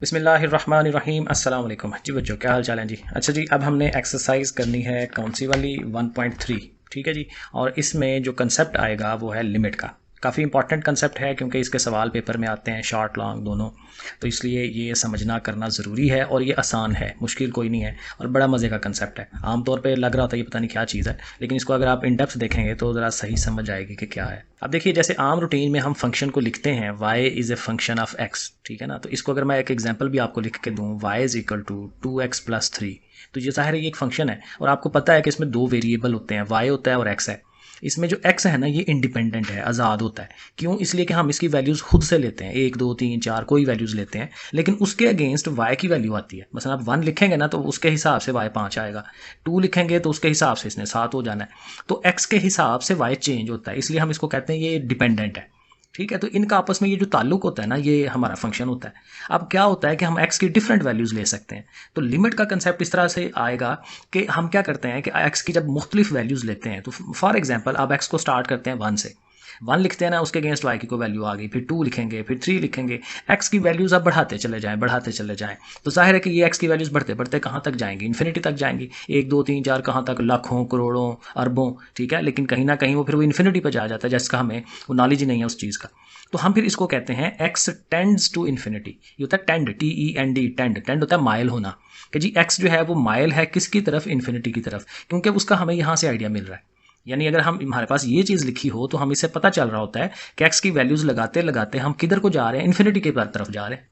बिस्मिल्लाहिर्रहमानिर्रहीम अस्सलाम वालेकुम जी बच्चों, क्या हाल चाल है जी। अच्छा जी, अब हमने एक्सरसाइज करनी है कौन सी वाली 1.3, ठीक है जी। और इसमें जो कंसेप्ट आएगा वो है लिमिट का। काफ़ी इंपॉर्टेंट कंसेप्ट है क्योंकि इसके सवाल पेपर में आते हैं, शॉर्ट लॉन्ग दोनों। तो इसलिए ये समझना करना ज़रूरी है और ये आसान है, मुश्किल कोई नहीं है और बड़ा मज़े का कंसेप्ट है। आमतौर पे लग रहा होता है ये पता नहीं क्या चीज़ है, लेकिन इसको अगर आप इन डेप्थ देखेंगे तो ज़रा सही समझ आएगी कि क्या है। अब देखिए, जैसे आम रूटीन में हम फंक्शन को लिखते हैं y is a function of x, ठीक है ना। तो इसको अगर मैं एक एग्जांपल भी आपको लिख के दूं, y is equal to 2x+3, तो ये ज़ाहिर है ये एक फंक्शन है और आपको पता है कि इसमें दो वेरिएबल होते हैं, y होता है और x है। इसमें जो x है ना, ये इंडिपेंडेंट है, आज़ाद होता है। क्यों? इसलिए कि हम इसकी वैल्यूज़ खुद से लेते हैं, 1 2 3 4 कोई वैल्यूज़ लेते हैं, लेकिन उसके अगेंस्ट y की वैल्यू आती है। मसलन आप 1 लिखेंगे ना तो उसके हिसाब से y 5 आएगा, 2 लिखेंगे तो उसके हिसाब से इसने 7 हो जाना है। तो x के हिसाब से y चेंज होता है, इसलिए हम इसको कहते हैं ये डिपेंडेंट है, ठीक है। तो इनका आपस में ये जो ताल्लुक होता है ना, ये हमारा फंक्शन होता है। अब क्या होता है कि हम x की डिफरेंट वैल्यूज़ ले सकते हैं। तो लिमिट का कंसेप्ट इस तरह से आएगा कि हम क्या करते हैं कि x की जब मुख्तलिफ वैल्यूज़ लेते हैं, तो फॉर एग्जांपल आप x को स्टार्ट करते हैं 1 से, 1 लिखते हैं ना, उसके अगेंस्ट y की कोई वैल्यू आ गई, फिर 2 लिखेंगे, फिर 3 लिखेंगे, x की वैल्यूज़ आप बढ़ाते चले जाएं, बढ़ाते चले जाएं। तो जाहिर है कि ये x की वैल्यूज़ बढ़ते बढ़ते कहाँ तक जाएंगी? इन्फिनिटी तक जाएंगी। 1 2 3 4 कहाँ तक? लाखों, करोड़ों, अरबों, ठीक है। लेकिन कहीं ना कहीं वो फिर वो इन्फिनिटी पर जा जाता है, जिसका हमें वो नॉलेज ही नहीं है उस चीज़ का। तो हम फिर इसको कहते हैं x टेंड्स टू इन्फिनिटी। ये होता है टेंड, TEND, टेंड। टेंड होता है माइल होना, कि जी x जो है वो माइल है किसकी तरफ? इन्फिनिटी की तरफ, क्योंकि उसका हमें यहाँ से आइडिया मिल रहा है। यानी अगर हम हमारे पास ये चीज़ लिखी हो तो हम इससे पता चल रहा होता है कि x की वैल्यूज़ लगाते लगाते हम किधर को जा रहे हैं? इन्फिनिटी के तरफ जा रहे हैं,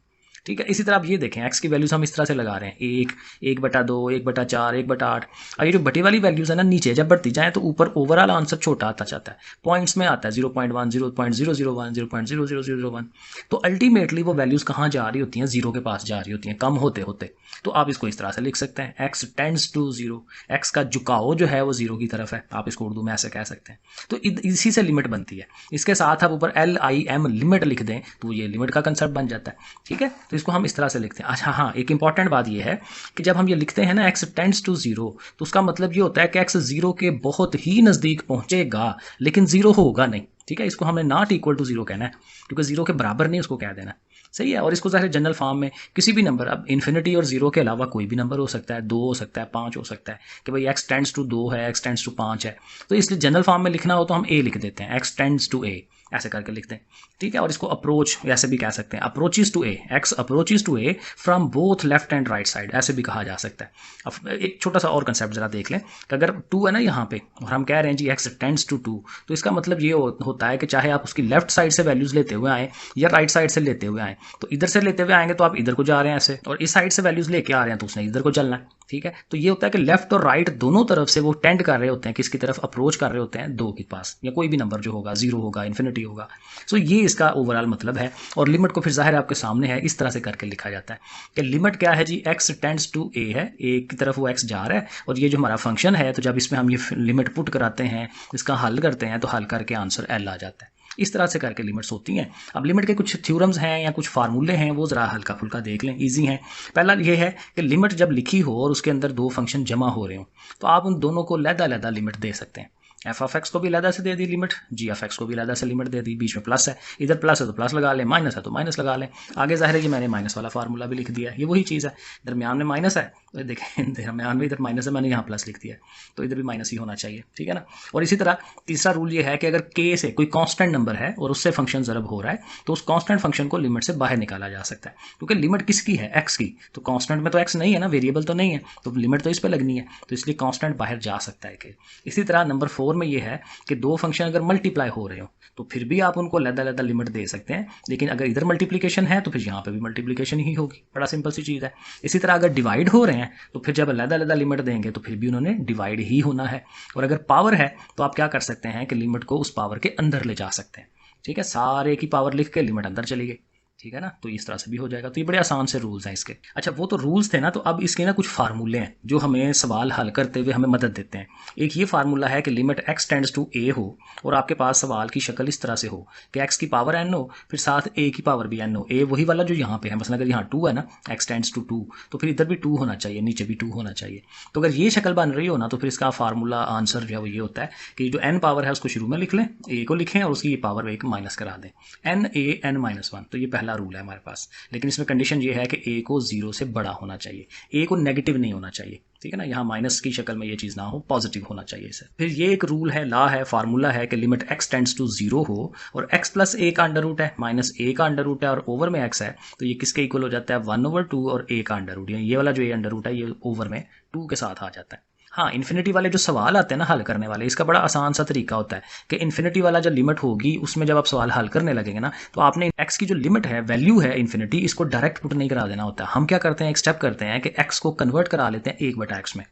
ठीक है। इसी तरह आप ये देखें, x की वैल्यूज़ हम इस तरह से लगा रहे हैं, 1 1/2 1/4 1/8। और ये जो बटे वाली वैल्यूज़ है ना, नीचे जब बढ़ती जाए तो ऊपर ओवरऑल आंसर छोटा आता जाता है, पॉइंट्स में आता है, 0.1 0.001 0.00001। तो अल्टीमेटली वो वैल्यूज़ कहाँ जा रही होती हैं? जीरो के पास जा रही होती हैं, कम होते होते। तो आप इसको इस तरह से लिख सकते हैं, x tends to zero. x का झुकाव जो है वो जीरो की तरफ है, आप इसको उर्दू में ऐसे कह सकते हैं। तो इसी से लिमिट बनती है। इसके साथ आप ऊपर LIM लिमिट लिख दें तो ये लिमिट का कंसेप्ट बन जाता है, ठीक है। तो इसको हम इस तरह से लिखते हैं। अच्छा हाँ, एक इंपॉर्टेंट बात ये है कि जब हम ये लिखते हैं ना x टेंड्स टू जीरो, तो उसका मतलब ये होता है कि x जीरो के बहुत ही नज़दीक पहुंचेगा लेकिन जीरो होगा नहीं, ठीक है। इसको हमें नॉट इक्वल टू जीरो कहना है, क्योंकि जीरो के बराबर नहीं उसको कह देना, सही है। और इसको ज़ाहिर जनरल फॉर्म में किसी भी नंबर, अब इन्फिनिटी और जीरो के अलावा कोई भी नंबर हो सकता है, 2 हो सकता है, 5 हो सकता है, कि भाई x टेंड्स टू 2 है, x टेंड्स टू 5 है। तो इसलिए जनरल फॉर्म में लिखना हो तो हम a लिख देते हैं, x टेंड्स टू a, ऐसे करके लिखते हैं, ठीक है। और इसको अप्रोच ऐसे भी कह सकते हैं, approaches to a, x approaches to a from both left and right side, ऐसे भी कहा जा सकता है। अब एक छोटा सा और कंसेप्ट जरा देख लें कि अगर 2 है ना यहाँ पे और हम कह रहे हैं जी x टेंड्स टू 2, तो इसका मतलब ये होता है कि चाहे आप उसकी लेफ्ट साइड से वैल्यूज लेते हुए आए या राइट साइड से लेते हुए आए, तो इधर से लेते हुए आएंगे तो आप इधर को जा रहे हैं ऐसे, और इस साइड से वैल्यूज लेके आ रहे हैं तो उसने इधर को चलना है, ठीक है। तो ये होता है कि लेफ्ट और राइट दोनों तरफ से वो टेंड कर रहे होते हैं, किसकी तरफ? अप्रोच कर रहे होते हैं 2 के पास, या कोई भी नंबर जो होगा, जीरो होगा, इन्फिनिटी होगा। सो ये इसका ओवरऑल मतलब है। और लिमिट को फिर जाहिर आपके सामने है, इस तरह से करके लिखा जाता है कि लिमिट क्या है जी? x टेंड्स टू a है, a की तरफ वो x जा रहा है, और ये जो हमारा फंक्शन है, तो जब इसमें हम ये लिमिट पुट कराते हैं, इसका हल करते हैं, तो हल करके आंसर l आ जाता है। इस तरह से करके लिमिट्स होती हैं। अब लिमिट के कुछ थ्योरम्स हैं या कुछ फार्मूले हैं, वो ज़रा हल्का फुल्का देख लें, इजी हैं। पहला ये है कि लिमिट जब लिखी हो और उसके अंदर दो फंक्शन जमा हो रहे हो, तो आप उन दोनों को लहदा लिमिट दे सकते हैं। f(x) को भी लहदा से दे दी लिमिट, g(x) को भी लहदा से लिमिट दे दी। बीच में प्लस है, इधर प्लस है तो प्लस लगा लें, माइनस है तो माइनस लगा लें। आगे जाहिर है कि मैंने माइनस वाला फार्मूला भी लिख दिया है, ये वही चीज़ है। दरमियान में माइनस है तो देखें, दरमियान में इधर माइनस है, मैंने यहाँ प्लस लिख दिया है, तो इधर भी माइनस ही होना चाहिए, ठीक है ना। और इसी तरह तीसरा रूल ये है कि अगर k से कोई कांस्टेंट नंबर है और उससे फंक्शन ज़रब हो रहा है, तो उस कांस्टेंट फंक्शन को लिमिट से बाहर निकाला जा सकता है, क्योंकि लिमिट किसकी है? x की। तो कांस्टेंट में तो x नहीं है ना, वेरिएबल तो नहीं है, तो लिमिट तो इस पर लगनी है, तो इसलिए कांस्टेंट बाहर जा सकता है k। इसी तरह नंबर 4 में ये है कि दो फंक्शन अगर मल्टीप्लाई हो रहे हो तो फिर भी आप उनको लहदा लिमिट दे सकते हैं, लेकिन अगर इधर मल्टीप्लिकेशन है तो फिर यहाँ पे भी मल्टीप्लिकेशन ही होगी। बड़ा सिंपल सी चीज़ है। इसी तरह अगर डिवाइड हो रहे हैं तो फिर जब लहदा लिमिट देंगे तो फिर भी उन्होंने डिवाइड ही होना है। और अगर पावर है तो आप क्या कर सकते हैं कि लिमिट को उस पावर के अंदर ले जा सकते हैं, ठीक है। सारे की पावर लिख के लिमिट अंदर चली गई, ठीक है ना। तो इस तरह से भी हो जाएगा। तो ये बड़े आसान से रूल्स हैं इसके। अच्छा, वो तो रूल्स थे ना, तो अब इसके ना कुछ फार्मूले हैं जो हमें सवाल हल करते हुए हमें मदद देते हैं। एक ये फार्मूला है कि limit x tends to a हो और आपके पास सवाल की शक्ल इस तरह से हो कि x की पावर n हो, फिर साथ a की पावर भी n हो। a वही वाला जो यहाँ पे है, मसलन अगर यहाँ 2 है ना, x टेंड्स टू 2, तो फिर इधर भी 2 होना चाहिए, नीचे भी 2 होना चाहिए। तो अगर ये शक्ल बन रही हो ना, तो फिर इसका फार्मूला आंसर जो है वो ये होता है कि जो n पावर है उसको शुरू में लिख लें, a को लिखें और उसकी पावर एक माइनस करा दें, n a n-1। तो ये पहला पहला रूल है हमारे पास, लेकिन इसमें कंडीशन ये है कि ए को 0 से बड़ा होना चाहिए, ए को नेगेटिव नहीं होना चाहिए, ठीक है ना, यहाँ माइनस की शक्ल में ये चीज़ ना हो, पॉजिटिव होना चाहिए इसे। फिर ये एक रूल है, लॉ है, फार्मूला है कि लिमिट x टेंड्स टू 0 हो और x प्लस a का अंडर रूट है माइनस a का अंडर रूट है और ओवर में x है, तो ये किसके इक्वल हो जाता है 1/2 और a का अंडर रूट, ये वाला जो a अंडर रूट है ये ओवर में 2 के साथ आ जाता है। हाँ, इन्फिनिटी वाले जो सवाल आते हैं ना हल करने वाले, इसका बड़ा आसान सा तरीका होता है कि इन्फिनिटी वाला जो लिमिट होगी उसमें जब आप सवाल हल करने लगेंगे ना, तो आपने x की जो लिमिट है, वैल्यू है इन्फिनिटी, इसको डायरेक्ट पुट नहीं करा देना होता है। हम क्या करते हैं, एक स्टेप करते हैं कि x को कन्वर्ट करा लेते हैं 1/x में।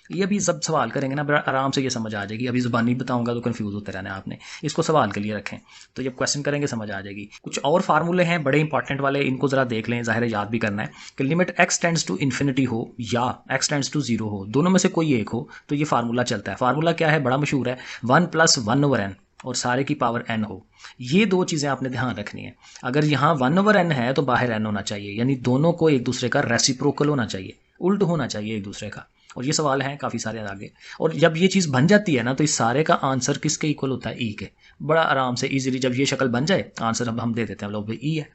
ये भी जब सवाल करेंगे ना बड़ा आराम से ये समझ आ जाएगी, अभी ज़ुबानी बताऊंगा तो कंफ्यूज होते रहना है आपने, इसको सवाल के लिए रखें, तो जब क्वेश्चन करेंगे समझ आ जाएगी। कुछ और फार्मूले हैं बड़े इंपॉर्टेंट वाले, इनको ज़रा देख लें, ज़ाहिर है याद भी करना है कि limit x tends to infinity हो या x टेंड्स टू 0 हो, दोनों में से कोई एक हो तो ये फार्मूला चलता है। फार्मूला क्या है, बड़ा मशहूर है, 1 + 1/n और सारे की पावर n हो। ये दो चीज़ें आपने ध्यान रखनी है। अगर यहाँ 1/n है तो बाहर n होना चाहिए, यानी दोनों को एक दूसरे का रेसिप्रोकल होना चाहिए, उल्ट होना चाहिए एक दूसरे का। और ये सवाल हैं काफ़ी सारे आगे, और जब ये चीज़ बन जाती है ना तो इस सारे का आंसर किसके इक्वल होता है, ई के। बड़ा आराम से इजीली जब ये शक्ल बन जाए आंसर अब हम दे देते हैं लोग भाई ई है।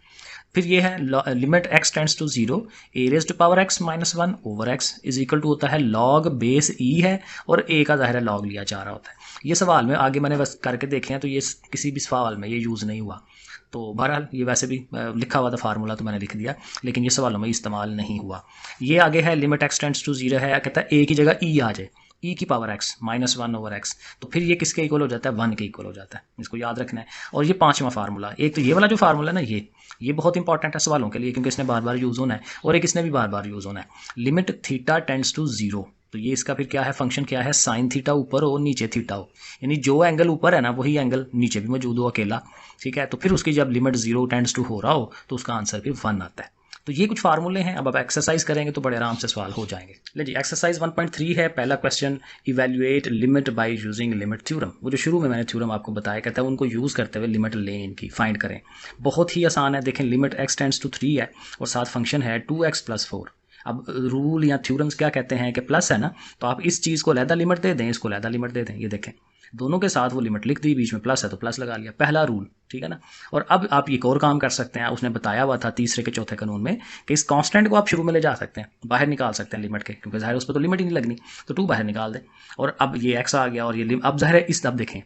फिर ये है limit x tends to 0 a⁻x - 1 over x is equal to होता है log बेस e है और a का ज़ाहिर है log लिया जा रहा होता है। ये सवाल में आगे मैंने बस करके देखे हैं तो ये किसी भी सवाल में ये यूज़ नहीं हुआ, तो बहरहाल ये वैसे भी लिखा हुआ था फार्मूला तो मैंने लिख दिया, लेकिन ये सवालों में इस्तेमाल नहीं हुआ। ये आगे है लिमिट x टेंड्स टू 0 है, कहता है a की जगह e आ जाए, e⁻x - 1/x, तो फिर ये किसके इक्वल हो जाता है, 1 के इक्वल हो जाता है, इसको याद रखना है। और ये 5वां फार्मूला, एक तो ये वाला जो फार्मूला है ना ये बहुत इंपॉर्टेंट है सवालों के लिए, क्योंकि इसने बार बार यूज़ होना है और एक इसने भी बार बार यूज़ होना है। लिमिट थीटा टेंड्स टू 0, तो ये इसका फिर क्या है, फंक्शन क्या है, साइन थीटा ऊपर हो नीचे थीटा हो, यानी जो एंगल ऊपर है ना वही एंगल नीचे भी मौजूद हो अकेला, ठीक है। तो फिर उसकी जब लिमिट 0 टेंड्स टू हो रहा हो तो उसका आंसर फिर 1 आता है। तो ये कुछ फार्मूले हैं, अब आप एक्सरसाइज करेंगे तो बड़े आराम से सवाल हो जाएंगे। ले जी, एक्सरसाइज 1.3 है, पहला question, evaluate limit by using limit theorem. वो जो शुरू में मैंने थ्योरम आपको बताया, कहता है उनको यूज़ करते हुए लिमिट लें, इनकी फाइंड करें। बहुत ही आसान है, देखें लिमिट x टेंड्स टू 3 है और साथ फंक्शन है 2x + 4। अब रूल या थ्योरम्स क्या कहते हैं कि प्लस है ना, तो आप इस चीज़ को अलहदा लिमिट दे दें, इसको अलहदा लिमिट दे दें। ये देखें दोनों के साथ वो लिमिट लिख दी, बीच में प्लस है तो प्लस लगा लिया, पहला रूल, ठीक है ना। और अब आप एक और काम कर सकते हैं, उसने बताया हुआ था तीसरे के चौथे कानून में कि इस कांस्टेंट को आप शुरू में ले जा सकते हैं, बाहर निकाल सकते हैं लिमिट के, क्योंकि ज़ाहिर उस पर तो लिमिट ही नहीं लगनी, तो 2 बाहर निकाल दें। और अब ये x आ गया और ये अब ज़ाहिर है इस अब देखें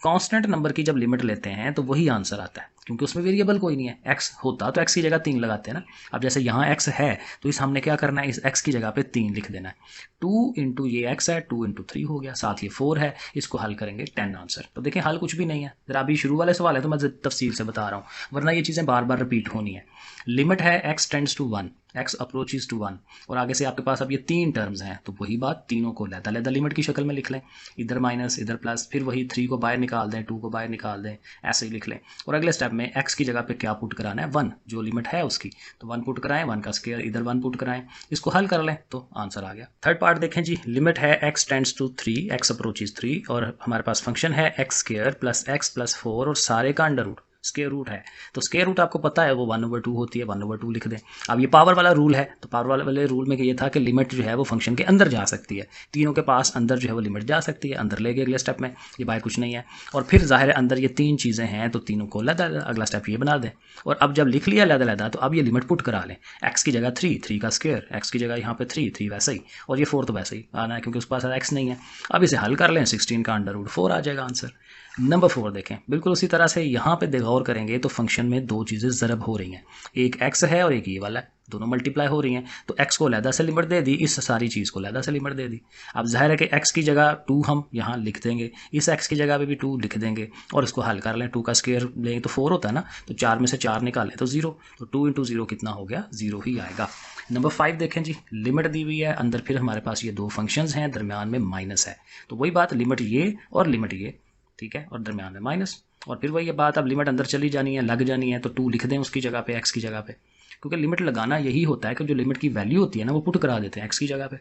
कांस्टेंट नंबर की जब लिमिट लेते हैं तो वही आंसर आता है, क्योंकि उसमें वेरिएबल कोई नहीं है। x होता तो x की जगह 3 लगाते हैं ना, अब जैसे यहाँ x है तो इस हमने क्या करना है, इस x की जगह पे 3 लिख देना है। 2 × ये x है, 2 × 3 हो गया, साथ ये 4 है, इसको हल करेंगे 10 आंसर। तो देखें हल कुछ भी नहीं है, जरा अभी शुरू वाले सवाल है तो मैं तफसील से बता रहा हूँ, वरना ये चीज़ें बार बार रिपीट होनी है। लिमिट है x tends to 1, x approaches to 1, और आगे से आपके पास अब ये 3 टर्म्स हैं, तो वही बात तीनों को लहदा लिमिट की शक्ल में लिख लें, इधर माइनस इधर प्लस, फिर वही 3 को बाहर निकाल दें, 2 को बाहर निकाल दें, ऐसे ही लिख लें। और अगले स्टेप में x की जगह पे क्या पुट कराना है, 1 जो लिमिट है उसकी, तो 1 पुट कराएं, 1 का स्क्वायर इधर 1 पुट कराएं, इसको हल कर लें तो आंसर आ गया। थर्ड पार्ट देखें जी, लिमिट है x tends to 3, x approaches 3, और हमारे पास फंक्शन है x² + x + 4 और सारे का अंडर रूट स्क्वायर रूट है, तो स्क्वायर रूट आपको पता है वो 1/2 होती है, 1/2 लिख दें। अब ये पावर वाला रूल है, तो पावर वाले रूल में ये था कि लिमिट जो है वो फंक्शन के अंदर जा सकती है, तीनों के पास अंदर जो है वो लिमिट जा सकती है, अंदर ले गए अगले स्टेप में, ये बाहर कुछ नहीं है। और फिर जाहिर है अंदर ये 3 चीज़ें हैं तो तीनों को लहदा, अगला स्टेप ये बना दें। और अब जब लिख लिया लहदा तो अब ये लिमिट पुट करा लें, x की जगह 3, 3 का स्क्वायर, x की जगह यहाँ पे 3, 3 वैसे ही, और ये 4 तो वैसे ही आना है क्योंकि उसके पास x नहीं है। अब इसे हल कर लें, 16 का अंडर रूट 4 आ जाएगा आंसर। नंबर 4 देखें, बिल्कुल उसी तरह से यहाँ पे गौर करेंगे तो फंक्शन में 2 चीज़ें ज़रब हो रही हैं, एक x है और एक ये वाला है, दोनों मल्टीप्लाई हो रही हैं, तो x को अलहदा से लिमिट दे दी, इस सारी चीज़ को अलहदा से लिमिट दे दी। अब जाहिर है कि x की जगह 2 हम यहाँ लिख देंगे, इस x की जगह पे भी 2 लिख देंगे और इसको हल कर लें, 2 का स्क्वायर लें तो 4 होता है ना, तो 4 में से 4 निकालें तो 0, तो 2 × 0 कितना हो गया, 0 ही आएगा। नंबर 5 देखें जी, लिमिट दी हुई है, अंदर फिर हमारे पास ये 2 फंक्शंस हैं, दरमियान में माइनस है, तो वही बात लिमिट ये और लिमिट ये, ठीक है, और दरमियान में माइनस, और फिर वही बात अब लिमिट अंदर चली जानी है, लग जानी है, तो 2 लिख दें उसकी जगह पे, x की जगह पे, क्योंकि लिमिट लगाना यही होता है कि जो लिमिट की वैल्यू होती है ना वो पुट करा देते हैं x की जगह पे।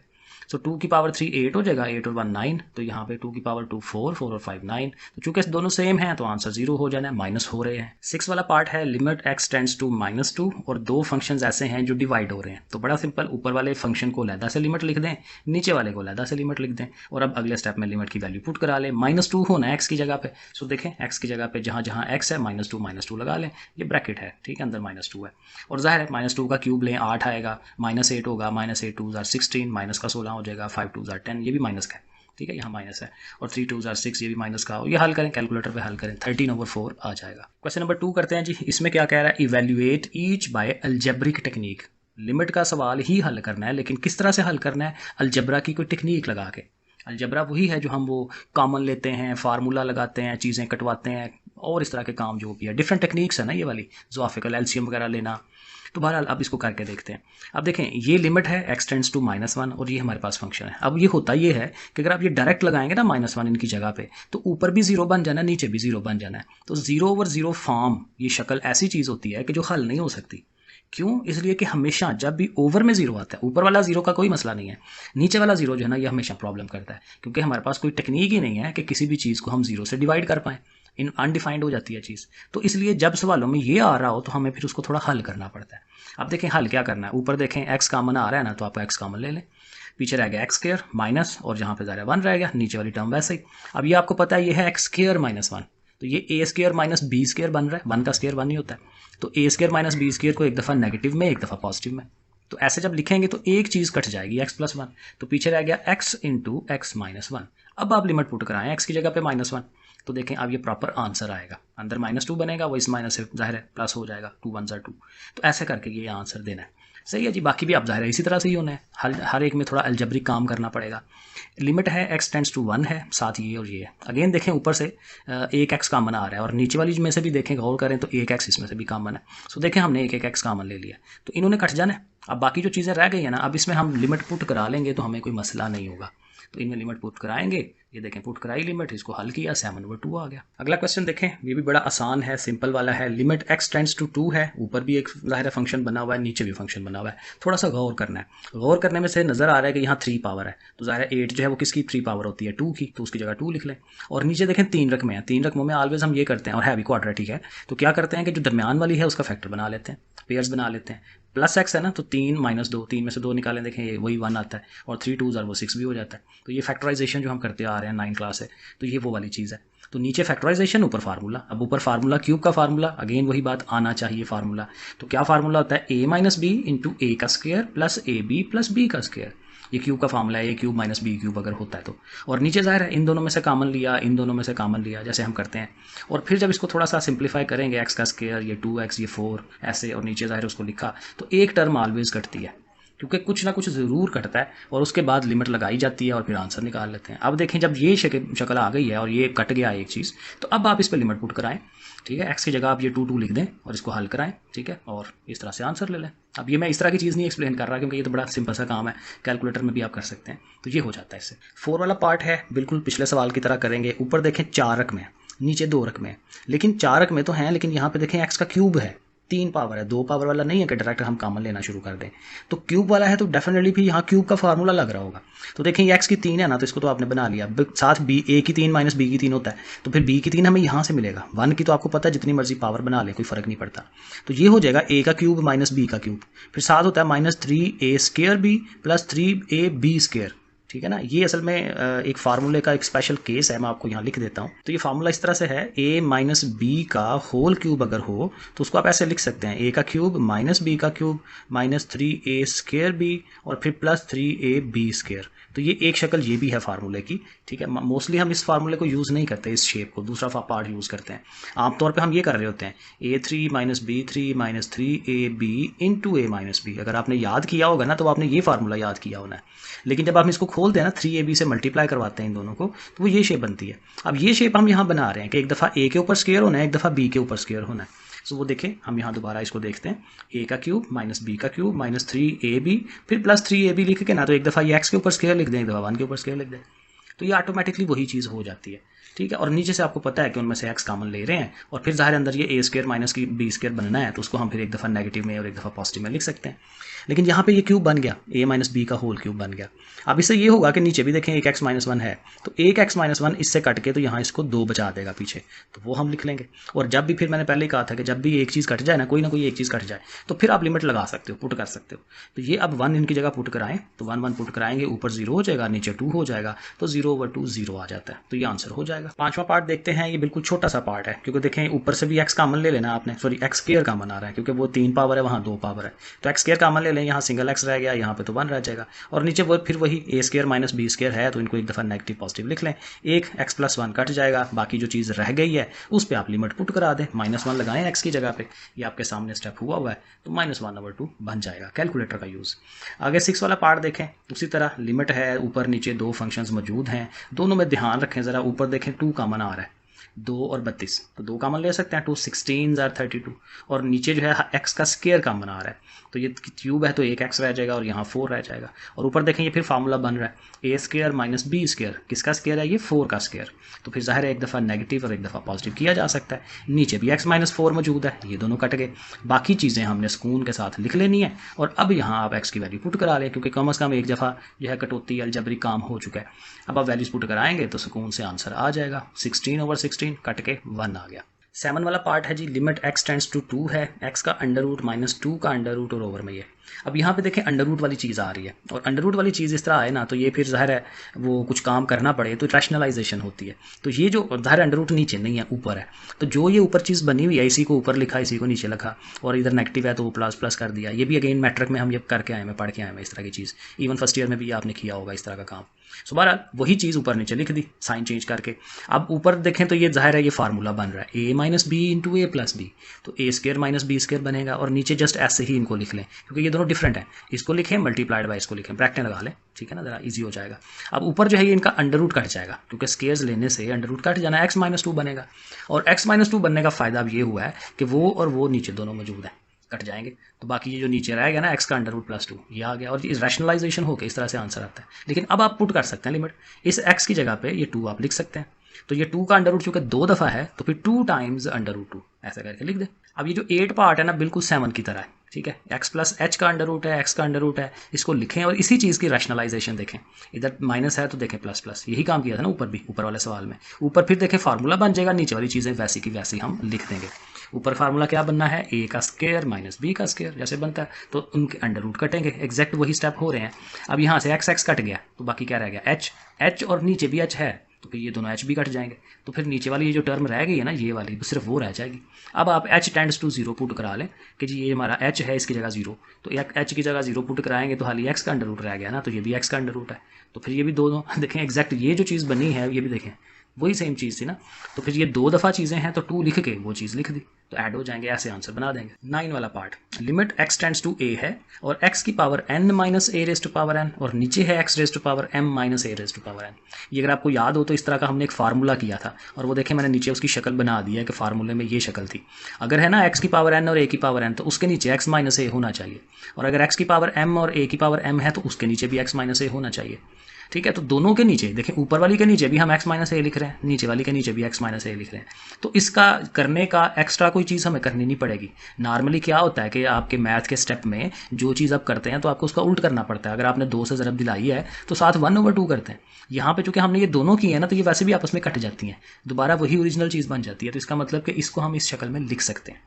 सो 2 की पावर 3 8 हो जाएगा, 8 और 1 9, तो यहाँ पे 2 की पावर 2 4, 4 और 5 9, तो चूंकि दोनों सेम हैं तो आंसर 0 हो जाना है, माइनस हो रहे हैं। 6 वाला पार्ट है लिमिट x टेंड्स टू -2 और दो फंक्शंस ऐसे हैं जो डिवाइड हो रहे हैं। तो बड़ा सिंपल, ऊपर वाले फंक्शन को अलहदा से लिमिट लिख दें, नीचे वाले को अलहदा से लिमिट लिख दें और अब अगले स्टेप में लिमिट की वैल्यू पुट करा लें। -2 होना है x की जगह पे, सो देखें x की जगह पे जहाँ जहाँ x है -2 लगा लें, ये ब्रैकेट है, ठीक है, अंदर -2 है और जाहिर है -2 का क्यूब लें 8 आएगा, -8 होगा, -8 2 16, माइनस का 16 हो जाएगा, 5 2 10, ये भी माइनस का है, ठीक है, यहाँ माइनस है, और 3 2 6, ये भी माइनस का हो। ये हल करें, कैलकुलेटर पे हल करें, 13/4 आ जाएगा। क्वेश्चन नंबर 2 करते हैं जी। इसमें क्या कह रहा है, evaluate each by algebraic technique. Limit का सवाल ही हल करना है, लेकिन किस तरह से हल करना है, अलजबरा की कोई टेक्निक लगा के। अलजबरा वही है जो हम वो कॉमन लेते हैं, फार्मूला लगाते हैं, चीज़ें कटवाते हैं और इस तरह के काम जो भी है, डिफरेंट टेक्निक्स है ना ये वाली, ज़ोआफिकल एलसीएम वगैरह लेना। तो बहरहाल अब इसको करके देखते हैं। अब देखें, ये लिमिट है x टेंड्स टू -1 और ये हमारे पास फंक्शन है। अब ये होता ये है कि अगर आप ये डायरेक्ट लगाएंगे ना -1 इनकी जगह पे, तो ऊपर भी 0 बन जाना है, नीचे भी 0 बन जाना है। तो 0/0 फॉर्म, ये शक्ल ऐसी चीज़ होती है कि जो हल नहीं हो सकती। क्यों? इसलिए कि हमेशा जब भी ओवर में 0 आता है, ऊपर वाला 0 का कोई मसला नहीं है, नीचे वाला 0 जो है ना ये हमेशा प्रॉब्लम करता है, क्योंकि हमारे पास कोई टेक्निक ही नहीं है कि किसी भी चीज़ को हम 0 से डिवाइड कर पाएँ। इन अनडिफाइंड हो जाती है चीज़। तो इसलिए जब सवालों में ये आ रहा हो तो हमें फिर उसको थोड़ा हल करना पड़ता है। अब देखें हल क्या करना है, ऊपर देखें x कॉमन आ रहा है ना, तो आप x कॉमन ले लें, पीछे रह गया x² माइनस और जहाँ पे ज़रा 1 रह गया, नीचे वाली टर्म वैसे ही। अब ये आपको पता है ये है x² -1, तो ये a² माइनस b² बन रहा है, 1 का स्क्वायर 1 ही होता है। तो a² माइनस b² को एक दफ़ा नेगेटिव में, एक दफ़ा पॉजिटिव में, तो ऐसे जब लिखेंगे तो एक चीज़ कट जाएगी, x + 1, तो पीछे रह गया x × x - 1। अब आप लिमिट पुट कराएं x की जगह पे -1, तो देखें अब ये प्रॉपर आंसर आएगा, अंदर -2 बनेगा, वो इस माइनस से जाहिर है प्लस हो जाएगा, 2 1 2, तो ऐसे करके ये आंसर देना है। सही है जी। बाकी भी आप जाहिर है इसी तरह से ही होना है, हर एक में थोड़ा अलजबरिक काम करना पड़ेगा। लिमिट है x टेंड्स टू 1 है, साथ ये और ये है। अगेन देखें ऊपर से एक x कॉमन आ रहा है और नीचे वाली में से भी देखें, गौर करें तो एक x इसमें से भी कॉमन है। सो देखें हमने एक x कॉमन ले लिया, तो इन्होंने कट जाना है। अब बाकी जो चीज़ें रह गई है ना, अब इसमें हम लिमिट पुट करा लेंगे तो हमें कोई मसला नहीं होगा। तो इनमें लिमिट पुट कराएंगे, ये देखें पुट कराई लिमिट, इसको हल किया, 7/2 आ गया। अगला क्वेश्चन देखें, ये भी बड़ा आसान है, सिंपल वाला है। लिमिट x टेंड्स टू 2 है, ऊपर भी एक ज़ाहिर फंक्शन बना हुआ है, नीचे भी फंक्शन बना हुआ है। थोड़ा सा गौर करना है, गौर करने में से नज़र आ रहा है कि यहाँ 3 पावर है, तो ज़ाहिर है 8 जो है वो किसकी 3 पावर होती है, 2 की, तो उसकी जगह 2 लिख लें। और नीचे देखें 3 रकमें हैं, 3 रकमों में ऑलवेज हम ये करते हैं, और है भी क्वाड्रेटिक है, तो क्या करते हैं कि जो दरमियान वाली है उसका फैक्टर बना लेते हैं, पेयर्स बना लेते हैं। प्लस x है ना, तो 3 - 2, 3 में से 2 निकालें, देखें ये वही 1 आता है, और 3 2 वो 6 भी हो जाता है। तो ये फैक्टराइजेशन जो हम करते आ रहे हैं 9 क्लास से, तो ये वो वाली चीज़ है। तो नीचे फैक्टराइजेशन, ऊपर फार्मूला। अब ऊपर फार्मूला क्यूब का फार्मूला, अगेन वही बात आना चाहिए फार्मूला। तो क्या फार्मूला होता है, a - b × a का स्क्वायर प्लस ab + b का स्क्वायर। ये क्यूब का फार्मूला है, a³ - b³ अगर होता है तो। और नीचे जाहिर है इन दोनों में से कॉमन लिया, इन दोनों में से कॉमन लिया, जैसे हम करते हैं। और फिर जब इसको थोड़ा सा सिंप्लीफाई करेंगे, x का स्क्वायर, ये 2x, ये 4 ऐसे, और नीचे जाहिर उसको लिखा, तो एक टर्म ऑलवेज कटती है, क्योंकि कुछ ना कुछ ज़रूर कटता है, और उसके बाद लिमिट लगाई जाती है और फिर आंसर निकाल लेते हैं। अब देखें जब ये शक्ल आ गई है और ये कट गया एक चीज़, तो अब आप इस पर लिमिट पुट कराएं, ठीक है। x की जगह आप ये 2 2 लिख दें और इसको हल कराएं, ठीक है, और इस तरह से आंसर ले लें। अब ये मैं इस तरह की चीज़ नहीं एक्सप्लेन कर रहा, क्योंकि ये तो बड़ा सिंपल सा काम है, कैलकुलेटर में भी आप कर सकते हैं, तो ये हो जाता है इससे। 4 वाला पार्ट है, बिल्कुल पिछले सवाल की तरह करेंगे। ऊपर देखें 4 रकमें, नीचे 2 रकमें, लेकिन 4 रकमें तो हैं, लेकिन यहाँ पे देखें x का क्यूब है, 3 पावर है, 2 पावर वाला नहीं है कि डायरेक्ट हम कॉमन लेना शुरू कर दें। तो क्यूब वाला है तो डेफिनेटली भी यहाँ क्यूब का फार्मूला लग रहा होगा। तो देखें ये x की 3 है ना, तो इसको तो आपने बना लिया, साथ b a की 3 - b की 3 होता है, तो फिर b की 3 हमें यहाँ से मिलेगा। 1 की तो आपको पता है जितनी मर्जी पावर बना ले, कोई फ़र्क नहीं पड़ता। तो ये हो जाएगा a का क्यूब - b का क्यूब, फिर साथ होता है -3a² + 3ab², ठीक है ना। ये असल में एक फार्मूले का एक स्पेशल केस है, मैं आपको यहाँ लिख देता हूँ। तो ये फार्मूला इस तरह से है, a - b का होल क्यूब अगर हो तो उसको आप ऐसे लिख सकते हैं, a का क्यूब - b का क्यूब -3a² और फिर प्लस 3ab²। तो ये एक शक्ल ये भी है फार्मूले की, ठीक है। मोस्टली हम इस फार्मूले को यूज़ नहीं करते, इस शेप को, दूसरा पार्ट यूज़ करते हैं। आमतौर पे हम ये कर रहे होते हैं, a3 - b3 - 3ab × a - b। अगर आपने याद किया होगा ना, तो आपने ये फार्मूला याद किया होना है, लेकिन जब आप इसको खोलते हैं ना, 3ab से मल्टीप्लाई करवाते हैं इन दोनों को, तो वो ये शेप बनती है। अब ये शेप हम यहाँ बना रहे हैं कि एक दफ़ा a के ऊपर स्क्वायर होना है, एक दफ़ा b के ऊपर स्क्वायर होना है। सो वो देखें, हम यहाँ दोबारा इसको देखते हैं, a का क्यूब - b का क्यूब -3ab फिर प्लस 3ab लिख के ना, तो एक दफ़ा ये x के ऊपर स्क्वायर लिख दें, एक दफ़ा 1 के ऊपर स्क्वायर लिख दें, तो ये ऑटोमेटिकली वही चीज़ हो जाती है। ठीक है। और नीचे से आपको पता है कि उनमें से x कॉमन ले रहे हैं और फिर ज़ाहिर अंदर ये a स्क्वायर माइनस की b स्क्वायर बनना है, तो उसको हम फिर एक दफ़ा नेगेटिव में और एक दफ़ा पॉजिटिव में लिख सकते हैं। लेकिन यहाँ पे ये क्यूब बन गया, a माइनस बी का होल क्यूब बन गया। अब इससे ये होगा कि नीचे भी देखें एक x माइनस 1 है, तो एक x माइनस 1 इससे कट के तो यहाँ इसको 2 बचा देगा पीछे, तो वो हम लिख लेंगे। और जब भी, फिर मैंने पहले ही कहा था कि जब भी एक चीज़ कट जाए ना कोई एक चीज़ कट जाए, तो फिर आप लिमिट लगा सकते हो, पुट कर सकते हो। तो ये अब 1 इनकी जगह पुट कराएं, तो 1 1 पुट कराएंगे, ऊपर 0 हो जाएगा, नीचे 2 हो जाएगा, तो 0/2 0 आ जाता है, तो ये आंसर हो जाएगा। पांचवा पार्ट देखते हैं, ये बिल्कुल छोटा सा पार्ट है, क्योंकि देखें ऊपर से भी x कॉमन ले लेना आपने, सॉरी x स्क्वायर कॉमन आ रहा है, क्योंकि वो 3 पावर है, वहाँ 2 पावर है, तो x स्क्वायर कॉमन ले लें, यहाँ सिंगल x रह गया, यहाँ पे तो 1 रह जाएगा। और नीचे वो फिर वही a square minus b square है, तो इनको एक दफ़ा नेगेटिव पॉजिटिव लिख लें, एक x प्लस 1 कट जाएगा, बाकी जो चीज़ रह गई है उस पर आप लिमिट पुट करा दें, -1 लगाएं x की जगह पे, ये आपके सामने स्टेप हुआ है, तो -1/2 बन जाएगा, कैलकुलेटर का यूज़। आगे 6 वाला पार्ट देखें, उसी तरह लिमिट है, ऊपर नीचे 2 फंक्शंस मौजूद हैं, दोनों में ध्यान रखें ज़रा, ऊपर देखें 2 कॉमन आ रहा है, 2 और 32, तो 2 कॉमन ले सकते हैं, 2 16 और 32, और नीचे जो है x का स्क्वायर कॉमन आ रहा है, तो ये क्यूब है तो एक x रह जाएगा और यहाँ 4 रह जाएगा। और ऊपर देखें ये फिर फार्मूला बन रहा है, a square minus b square, किसका स्क्वायर है, ये 4 का स्क्वायर, तो फिर जाहिर है एक दफ़ा नेगेटिव और एक दफ़ा पॉजिटिव किया जा सकता है। नीचे भी x माइनस 4 मौजूद है, ये दोनों कट गए, बाकी चीज़ें हमने सुकून के साथ लिख लेनी है। और अब यहाँ आप x की वैल्यू पुट करा लें, क्योंकि कम अज़ कम एक दफ़ा जो है कटौती अलजबरी काम हो चुका है। अब आप वैल्यूज़ पुट कराएंगे तो सुकून से आंसर आ जाएगा, 16/16 कट के 1 आ गया। 7 वाला पार्ट है जी, लिमिट x टेंड्स टू 2 है, x का अंडर रूट -2 का अंडर रूट और ओवर में ये। अब यहाँ पे देखें अंडर रूट वाली चीज़ आ रही है, और अंडर रूट वाली चीज़ इस तरह आए ना, तो ये फिर ज़ाहिर है वो कुछ काम करना पड़े तो रैशनलाइजेशन होती है। तो ये जो ज़ाहिर अंडर रूट नीचे नहीं है ऊपर है, तो जो ये ऊपर चीज़ बनी हुई है इसी को ऊपर लिखा इसी को नीचे लिखा, और इधर नेगेटिव है तो वो प्लस प्लस कर दिया। ये भी अगेन मैट्रिक में हम ये करके आए हैं, पढ़ के आए हैं इस तरह की चीज़, इवन फर्स्ट ईयर में भी आपने किया होगा इस तरह का काम। सो बहरहाल वही चीज़ ऊपर नीचे लिख दी साइन चेंज करके। अब ऊपर देखें तो ये जाहिर है ये फार्मूला बन रहा है a minus b into a plus b, तो a square minus b square बनेगा, और नीचे जस्ट ऐसे ही इनको लिख लें, क्योंकि ये दोनों डिफरेंट हैं, इसको लिखें मल्टीप्लाइड बाय इसको लिखें, ब्रैकेट लगा लें, ठीक है ना, ज़रा इजी हो जाएगा। अब ऊपर जो है ये इनका अंडर रूट कट जाएगा, क्योंकि स्क्वायर्स लेने से अंडर रूट कट जाना, x माइनस 2 बनेगा। और x माइनस 2 बनने का फ़ायदा अब ये हुआ है कि वो और वो नीचे दोनों मौजूद हैं, कट जाएंगे, तो बाकी ये जो नीचे रहेगा ना x का अंडर रूट +2 ये आ गया, और इस रैशनलाइजेशन होकर इस तरह से आंसर आता है। लेकिन अब आप पुट कर सकते हैं लिमिट, इस x की जगह पे ये 2 आप लिख सकते हैं, तो ये 2 का अंडर रूट चूँकि 2 दफ़ा है तो फिर 2 टाइम्स अंडर रूट 2 ऐसा करके लिख दें। अब ये जो 8 पार्ट है ना बिल्कुल 7 की तरह है, ठीक है, x प्लस h का अंडर रूट है, x का अंडर रूट है, इसको लिखें और इसी चीज़ की रैशनलाइजेशन देखें, इधर माइनस है तो देखें प्लस प्लस, यही काम किया था ना ऊपर भी, ऊपर वाले सवाल में। ऊपर फिर देखें फार्मूला बन जाएगा, नीचे वाली चीज़ें वैसी की वैसी हम लिख देंगे। ऊपर फार्मूला क्या बनना है, a का स्क्वायर माइनस b का स्क्वायर जैसे बनता है, तो उनके अंडर रूट कटेंगे, एग्जैक्ट वही स्टेप हो रहे हैं। अब यहाँ से x कट गया तो बाकी क्या रह गया h और नीचे भी h है, तो फिर ये दोनों h भी कट जाएंगे, तो फिर नीचे वाली ये जो टर्म रह गई है ना ये वाली सिर्फ वो रह जाएगी। अब आप h टेंड्स टू 0 पुट करा लें कि जी ये हमारा h है, इसकी जगह 0, तो h की जगह 0 पुट कराएंगे तो हाली x का अंडर रूट रह गया ना, तो ये भी x का अंडर रूट है, तो फिर ये भी दोनों देखें एग्जैक्ट ये जो चीज़ बनी है ये भी देखें वही सेम चीज़ थी ना, तो फिर ये 2 दफ़ा चीज़ें हैं तो 2 लिख के वो चीज़ लिख दी, तो ऐड हो जाएंगे, ऐसे आंसर बना देंगे। 9 वाला part, limit x tends to a है और x की power n minus a raise to power n, और नीचे है x raise to power m minus a raise to power n। ये अगर आपको याद हो तो इस तरह का हमने एक फार्मूला किया था, और वो देखें मैंने नीचे उसकी शक्ल बना दी है कि फार्मूले में ये शक्ल थी। अगर है ना x की पावर n और a की पावर n, तो उसके नीचे x माइनस a होना चाहिए, और अगर x की पावर m और a की पावर m है तो उसके नीचे भी x माइनस a होना चाहिए, ठीक है। तो दोनों के नीचे देखें, ऊपर वाली के नीचे भी हम x माइनस ए लिख रहे हैं, नीचे वाली के नीचे भी x माइनस ए लिख रहे हैं, तो इसका करने का एक्स्ट्रा कोई चीज़ हमें करनी नहीं पड़ेगी। नॉर्मली क्या होता है कि आपके मैथ के स्टेप में जो चीज़ आप करते हैं तो आपको उसका उल्ट करना पड़ता है। अगर आपने 2 से ज़रब दिलाई है तो साथ 1/2 करते हैं। यहाँ पे चूँकि हमने ये दोनों की है ना, तो ये वैसे भी आपस में कट जाती हैं, दोबारा वही ओरिजिनल चीज़ बन जाती है, तो इसका मतलब कि इसको हम इस शक्ल में लिख सकते हैं,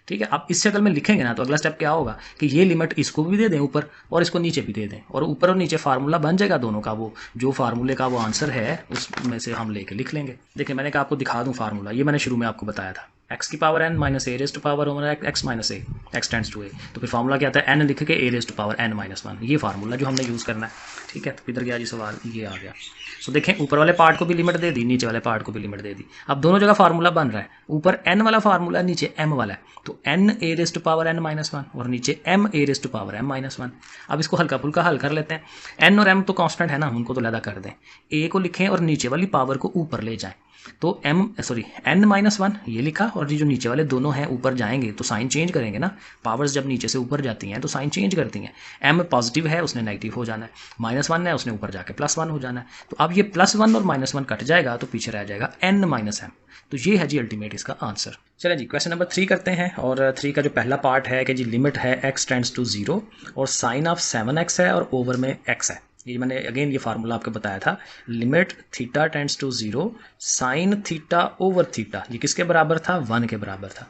ठीक है। आप इस शक्ल में लिखेंगे ना तो अगला स्टेप क्या होगा कि ये लिमिट इसको भी दे दें ऊपर और इसको नीचे भी दे दें, और ऊपर और नीचे फार्मूला बन जाएगा दोनों का, वो जो फार्मूले का वो आंसर है उसमें से हम लेके लिख लेंगे। देखिए मैंने कहा आपको दिखा दूं फार्मूला, ये मैंने शुरू में आपको बताया था, x की power n minus a raise to power x minus a, x tends to a, तो फिर फार्मूला क्या आता है n लिख के a raise to power n minus 1, ये फार्मूला जो हमने यूज़ करना है, ठीक है। तो इधर गया जी सवाल, ये आ गया। सो देखें ऊपर वाले पार्ट को भी लिमिट दे दी, नीचे वाले पार्ट को भी लिमिट दे दी। अब दोनों जगह फार्मूला बन रहा है, ऊपर n वाला फार्मूला नीचे m वाला है, तो n a raise to power n minus 1 और नीचे m a raise to power m minus 1। अब इसको हल्का फुल्का हल कर लेते हैं। n और m तो कांस्टेंट है ना, उनको तो लैदा कर दें, a को लिखें और नीचे वाली पावर को ऊपर ले जाएं, तो n-1 ये लिखा, और ये जो नीचे वाले दोनों हैं ऊपर जाएंगे तो साइन चेंज करेंगे ना, पावर्स जब नीचे से ऊपर जाती हैं तो साइन चेंज करती हैं। m पॉजिटिव है उसने नेगेटिव हो जाना है, -1 है उसने ऊपर जाके +1 हो जाना है। तो अब ये +1 और -1 कट जाएगा तो पीछे रह जाएगा n-m। तो ये है जी अल्टीमेट इसका आंसर। चलिए जी क्वेश्चन नंबर 3 करते हैं, और 3 का जो पहला पार्ट है कि जी लिमिट है x टेंड्स टू 0 और साइन ऑफ 7x है और ओवर में x है। ये मैंने अगेन ये फार्मूला आपको बताया था, limit theta tends to 0 sine theta over theta, ये किसके बराबर था, 1 के बराबर था।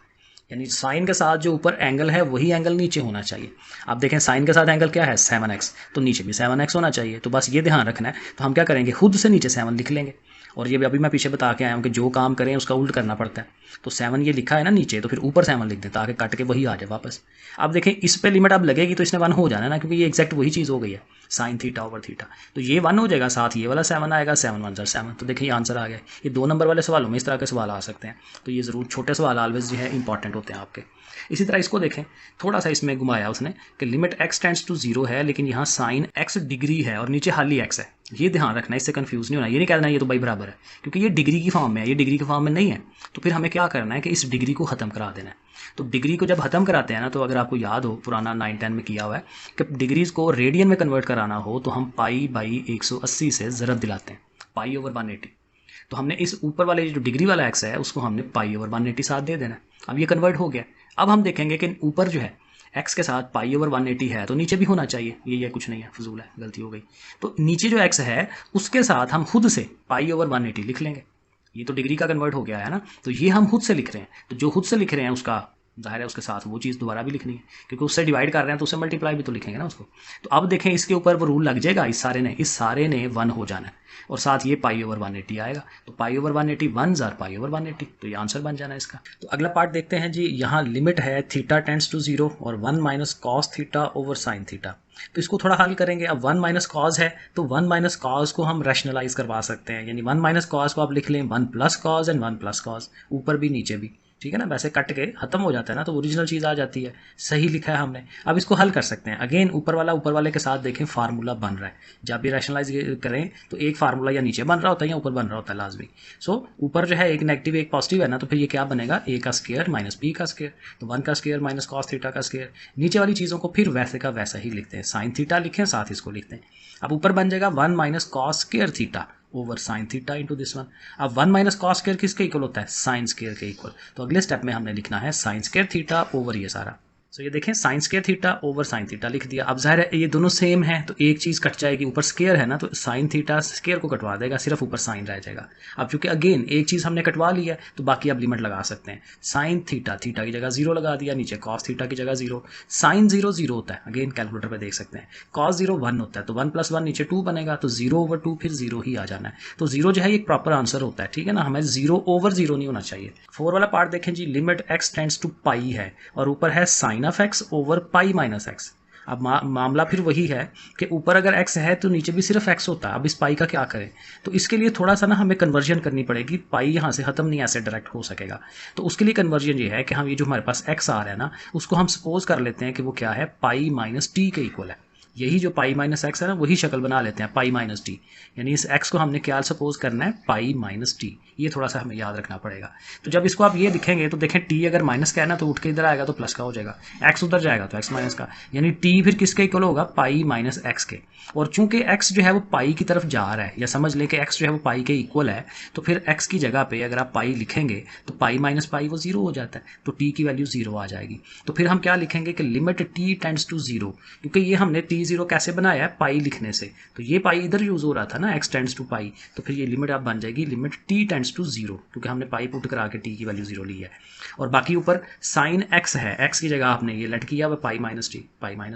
यानी साइन के साथ जो ऊपर एंगल है वही एंगल नीचे होना चाहिए। आप देखें साइन के साथ एंगल क्या है 7x, तो नीचे भी 7x होना चाहिए। तो बस ये ध्यान रखना है। तो हम क्या करेंगे, खुद से नीचे 7 लिख लेंगे, और ये भी अभी मैं पीछे बता के आया हूँ कि जो काम करें उसका उल्ट करना पड़ता है। तो 7 ये लिखा है ना नीचे, तो फिर ऊपर 7 लिख दें ताकि कट के वही आ जाए वापस। अब देखें इस पे लिमिट अब लगेगी तो इसने 1 हो जाना है ना, क्योंकि ये एग्जैक्ट वही चीज़ हो गई है साइन थीटा ओवर थीटा। तो ये 1 हो जाएगा, साथ ये वाला 7 आएगा, 7 1 7। तो देखिए ये आंसर आ गया। ये 2 नंबर वाले सवालों में इस तरह के सवाल आ सकते हैं, तो ये ज़रूर छोटे सवाल ऑलवेज जो है इंपॉर्टेंट होते हैं आपके। इसी तरह इसको देखें, थोड़ा सा इसमें घुमाया उसने कि लिमिट x टेंड्स टू 0 है, लेकिन यहाँ साइन x डिग्री है और नीचे खाली x है। ये ध्यान रखना, इससे कंफ्यूज नहीं होना। ये नहीं कहना ये तो भाई बराबर है, क्योंकि ये डिग्री की फॉर्म में है, ये डिग्री की फॉर्म में नहीं है। तो फिर हमें क्या करना है कि इस डिग्री को ख़त्म करा देना है। तो डिग्री को जब ख़त्म कराते हैं ना, तो अगर आपको याद हो पुराना 9-10 में किया हुआ है कि डिग्रीज़ को रेडियन में कन्वर्ट कराना हो तो हम π/180 से ज़रब दिलाते हैं, π/180। तो हमने इस ऊपर वाले जो डिग्री वाला x है उसको हमने π/180 साथ दे देना है। अब ये कन्वर्ट हो गया। अब हम देखेंगे कि ऊपर जो है x के साथ π/180 है तो नीचे भी होना चाहिए। ये कुछ नहीं है, फजूल है, गलती हो गई। तो नीचे जो x है उसके साथ हम खुद से π/180 लिख लेंगे। ये तो डिग्री का कन्वर्ट हो गया है ना, तो ये हम खुद से लिख रहे हैं। तो जो खुद से लिख रहे हैं उसका जाहिर है उसके साथ वो चीज़ दोबारा भी लिखनी है, क्योंकि उससे डिवाइड कर रहे हैं तो उससे मल्टीप्लाई भी तो लिखेंगे ना उसको। तो अब देखें इसके ऊपर वो रूल लग जाएगा, इस सारे ने 1 हो जाना है, और साथ ये π/180 आएगा। तो π/180 1 जार π/180, तो ये आंसर बन जाना है इसका। तो अगला पार्ट देखते हैं जी। यहाँ लिमिट है थीटा टेंड्स टू 0 और 1 - cos theta over sine theta. तो इसको थोड़ा हल करेंगे। अब 1 - cos है तो 1 - cos को हम रैशनलाइज करवा सकते हैं, यानी 1 - cos को आप लिख लें 1 + cos एंड 1 + cos, ऊपर भी नीचे भी, ठीक है ना। वैसे कट के खत्म हो जाता है ना, तो ओरिजिनल चीज़ आ जाती है। सही लिखा है हमने। अब इसको हल कर सकते हैं। अगेन ऊपर वाले के साथ देखें फार्मूला बन रहा है। जब भी रैशनलाइज करें तो एक फार्मूला या नीचे बन रहा होता है या ऊपर बन रहा होता है लाजमी। सो ऊपर जो है एक नेगेटिव एक पॉजिटिव है ना, तो फिर ये क्या बनेगा, a का स्क्वायर माइनस b का स्क्वायर। तो 1 का स्क्वायर माइनस cos थीटा का स्क्वायर। नीचे वाली चीज़ों को फिर वैसे का वैसा ही लिखते हैं, साइन थीटा लिखें साथ इसको लिखते हैं। अब ऊपर बन जाएगा 1 - cos square theta over sine theta into this 1। अब 1 - cos स्क्वायर किसके इक्वल होता है, साइन स्क्वायर के इक्वल। तो अगले स्टेप में हमने लिखना है साइन स्क्वायर थीटा ओवर ये सारा। सो ये देखें sign square theta over sine theta लिख दिया। अब जाहिर है ये दोनों सेम है तो एक चीज़ कट जाएगी, ऊपर स्क्वायर है ना तो साइन थीटा स्क्वायर को कटवा देगा, सिर्फ ऊपर साइन रह जाएगा। अब चूंकि अगेन एक चीज़ हमने कटवा ली है तो बाकी अब लिमिट लगा सकते हैं। साइन थीटा की जगह 0 लगा दिया, नीचे कॉस थीटा की जगह 0। साइन 0 0 होता है, अगेन कैलकुलेटर पर देख सकते हैं। कॉस 0 1 होता है, तो 1 + 1 नीचे 2 बनेगा, तो 0/2 फिर 0 ही आ जाना है। तो 0 जो है एक प्रॉपर आंसर होता है, ठीक है ना। हमें 0/0 नहीं होना चाहिए। 4 वाला पार्ट देखें जी, limit x tends to pi है और ऊपर है sine of x over pi minus x। अब मामला फिर वही है कि ऊपर अगर x है तो नीचे भी सिर्फ x होता है। अब इस पाई का क्या करें, तो इसके लिए थोड़ा सा ना हमें कन्वर्जन करनी पड़ेगी। पाई यहाँ से ख़त्म नहीं ऐसे डायरेक्ट हो सकेगा, तो उसके लिए कन्वर्जन ये है कि हम ये जो हमारे पास x आ रहा है ना उसको हम सपोज कर लेते हैं कि वो क्या है, पाई माइनस टी के इक्वल है। यही जो पाई माइनस एक्स है ना वही शक्ल बना लेते हैं पाई माइनस टी, यानी इस एक्स को हमने क्या सपोज करना है, पाई माइनस टी। ये थोड़ा सा हमें याद रखना पड़ेगा। तो जब इसको आप ये दिखेंगे तो देखें टी अगर माइनस का है ना तो उठ के इधर आएगा तो प्लस का हो जाएगा, एक्स उधर जाएगा तो एक्स माइनस का, यानी टी फिर किसके इक्वल होगा, पाई माइनस एक्स के। और चूंकि एक्स जो है वो पाई की तरफ जा रहा है, या समझ लें कि एक्स जो है वो पाई के इक्वल है, तो फिर एक्स की जगह पे अगर आप पाई लिखेंगे तो पाई माइनस पाई वो 0 हो जाता है, तो टी की वैल्यू 0 आ जाएगी। तो फिर हम क्या लिखेंगे कि लिमिट टी टेंड्स टू 0, क्योंकि ये हमने टी 0 कैसे बनाया है, पाई लिखने से। तो ये पाई इधर यूज हो रहा था ना, एक्स टेंड्स टू पाई, तो फिर ये लिमिट आप बन जाएगी लिमिट टी टेंड्स टू 0, क्योंकि हमने पाई पुट करा के टी की वैल्यू 0 ली है। और बाकी ऊपर साइन एक्स है, एक्स की जगह आपने ये लेट किया हुआ पाई माइनस